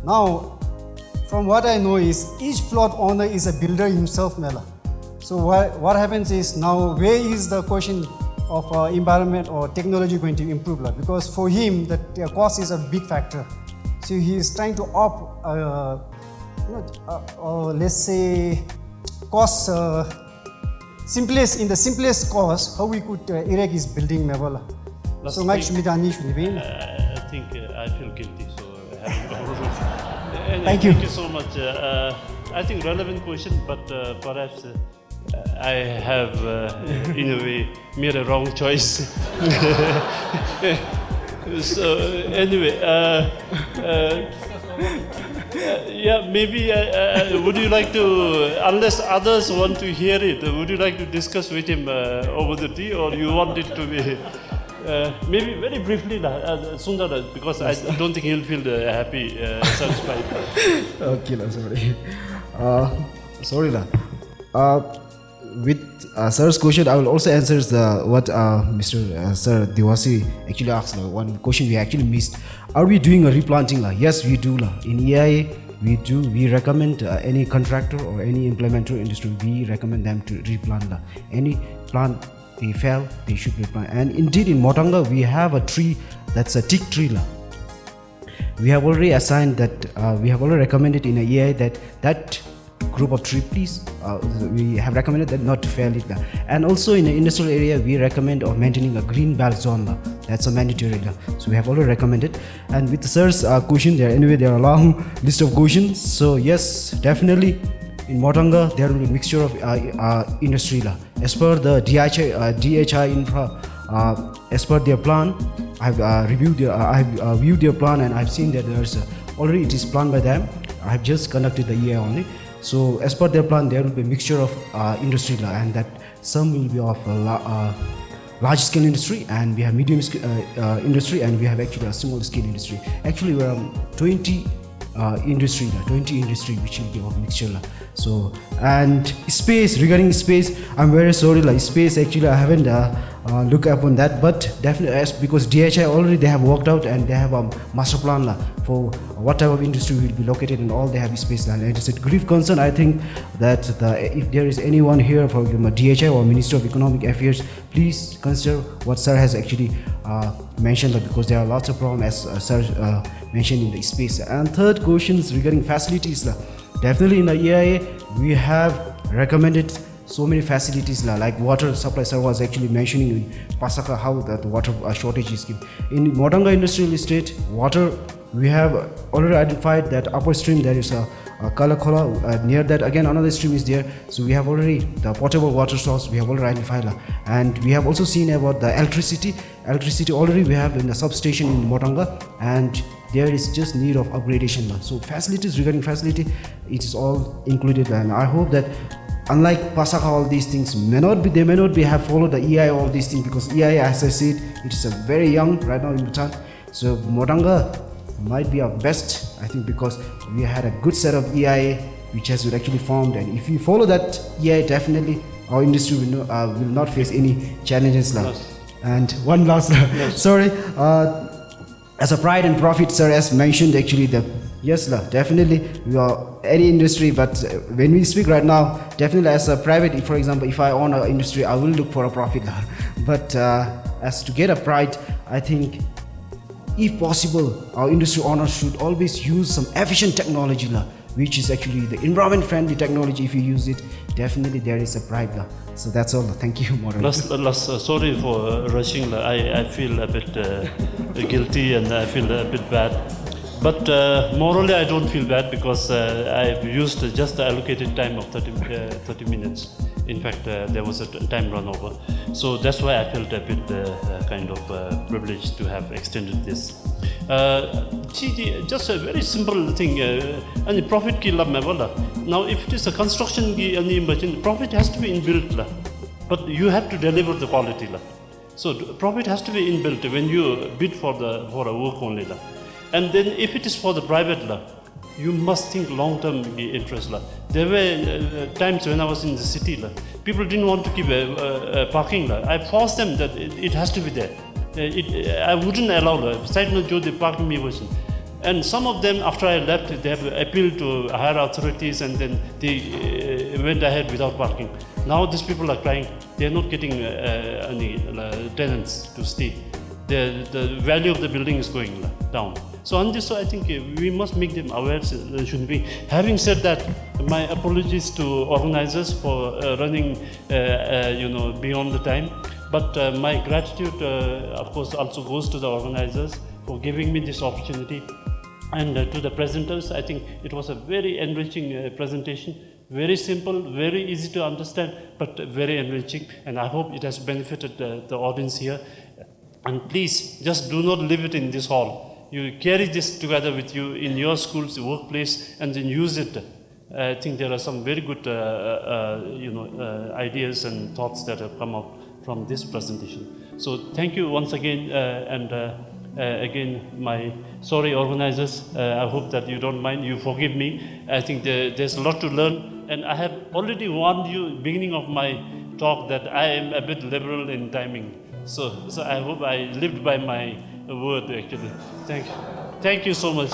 Now, from what I know is each plot owner is a builder himself. So what happens is now where is the question of environment or technology going to improve? Because for him the cost is a big factor. So he is trying to opt, let's say, cost in the simplest cost, how we could erect his building. So much I think I feel guilty. So Thank you. Thank you so much. I think relevant question, but perhaps I have in a way made a wrong choice. So anyway, yeah, maybe would you like to, unless others want to hear it, would you like to discuss with him over the tea, or you want it to be maybe very briefly, Sundar, because I don't think he'll feel happy, satisfied. Okay, sorry. With sir's question, I will also answer what Mr. Sir Dewasi actually asked. One question we actually missed. Are we doing a replanting? Yes, we do. In EIA, we do. We recommend any contractor or any implementer industry, we recommend them to replant. Any plant they fell, they should replant. And indeed, in Motanga, we have a tree that's a teak tree. We have already assigned that. We have already recommended in a EIA that group of tree, please. We have recommended that not to fell it. And also in the industrial area, we recommend of maintaining a green belt zone. That's a mandatory. So we have already recommended. And with the sir's question, there are a long list of questions. So yes, definitely in Motanga there will be a mixture of industry. As per the DHI infra, as per their plan, I've viewed their plan, and I've seen that there's already it is planned by them. I've just conducted the year only. So as per their plan, there will be a mixture of industry, and that some will be of large scale industry, and we have medium scale industry, and we have actually a small scale industry. Actually, we are 20 industry, 20 industry which will be of mixture. So, and space, regarding space, I'm very sorry, space actually I haven't looked upon that, but definitely because DHI already they have worked out and they have a master plan for what type of industry will be located and all they have space land. And it's a grief concern. I think that if there is anyone here for DHI or Ministry of Economic Affairs, please consider what sir has actually mentioned, because there are lots of problems as sir mentioned in the space. And third question is regarding facilities. Definitely in the EIA we have recommended so many facilities like water supply. Sir was actually mentioning in Pasaka how the water shortage is given. In Modanga Industrial Estate, water, we have already identified that upper stream there is a Kalakola, near that again another stream is there. So we have already the potable water source we have already identified, and we have also seen about the electricity already we have in the substation in Modanga, and there is just need of upgradation. So facilities, regarding facility, it is all included, and I hope that unlike Pasaka, all these things may not be have followed the EIA, all these things, because EIA, as I said, it is a very young right now in Bhutan. So Modanga might be our best, I think, because we had a good set of EIA which has actually formed, and if you follow that EIA, definitely our industry will not face any challenges. And one last, sorry, as a pride and profit, sir has mentioned actually that yes, definitely we are any industry, but when we speak right now, definitely as a private, for example, if I own an industry, I will look for a profit. But as to get a pride, I think if possible, our industry owners should always use some efficient technology, which is actually the environment friendly technology. If you use it, definitely there is a pride. So that's all. Thank you, moderator. Sorry for rushing. I feel a bit guilty and I feel a bit bad. But morally, I don't feel bad because I've used just the allocated time of 30 minutes. In fact, there was a time run over. So that's why I felt a bit kind of privileged to have extended this. Just a very simple thing. And profit ki lab now, if it is a construction ki profit has to be inbuilt. But you have to deliver the quality. So profit has to be inbuilt when you bid for a work only. And then if it is for the private, you must think long-term interest. There were times when I was in the city, people didn't want to keep parking. I forced them that it has to be there. I wouldn't allow side no jo the parking me was. And some of them, after I left, they have appealed to higher authorities, and then they went ahead without parking. Now these people are crying. They are not getting any tenants to stay. The value of the building is going down. So on this, I think we must make them aware. Should be. Having said that, my apologies to organizers for running, beyond the time. But my gratitude, of course, also goes to the organizers for giving me this opportunity, and to the presenters. I think it was a very enriching presentation. Very simple, very easy to understand, but very enriching. And I hope it has benefited the audience here. And please, just do not leave it in this hall. You carry this together with you in your schools, workplace, and then use it. I think there are some very good, ideas and thoughts that have come out from this presentation. So thank you once again, and again, my sorry organizers. I hope that you don't mind. You forgive me. I think there's a lot to learn, and I have already warned you beginning of my talk that I am a bit liberal in timing. So I hope I lived by my word, actually. Thank you so much.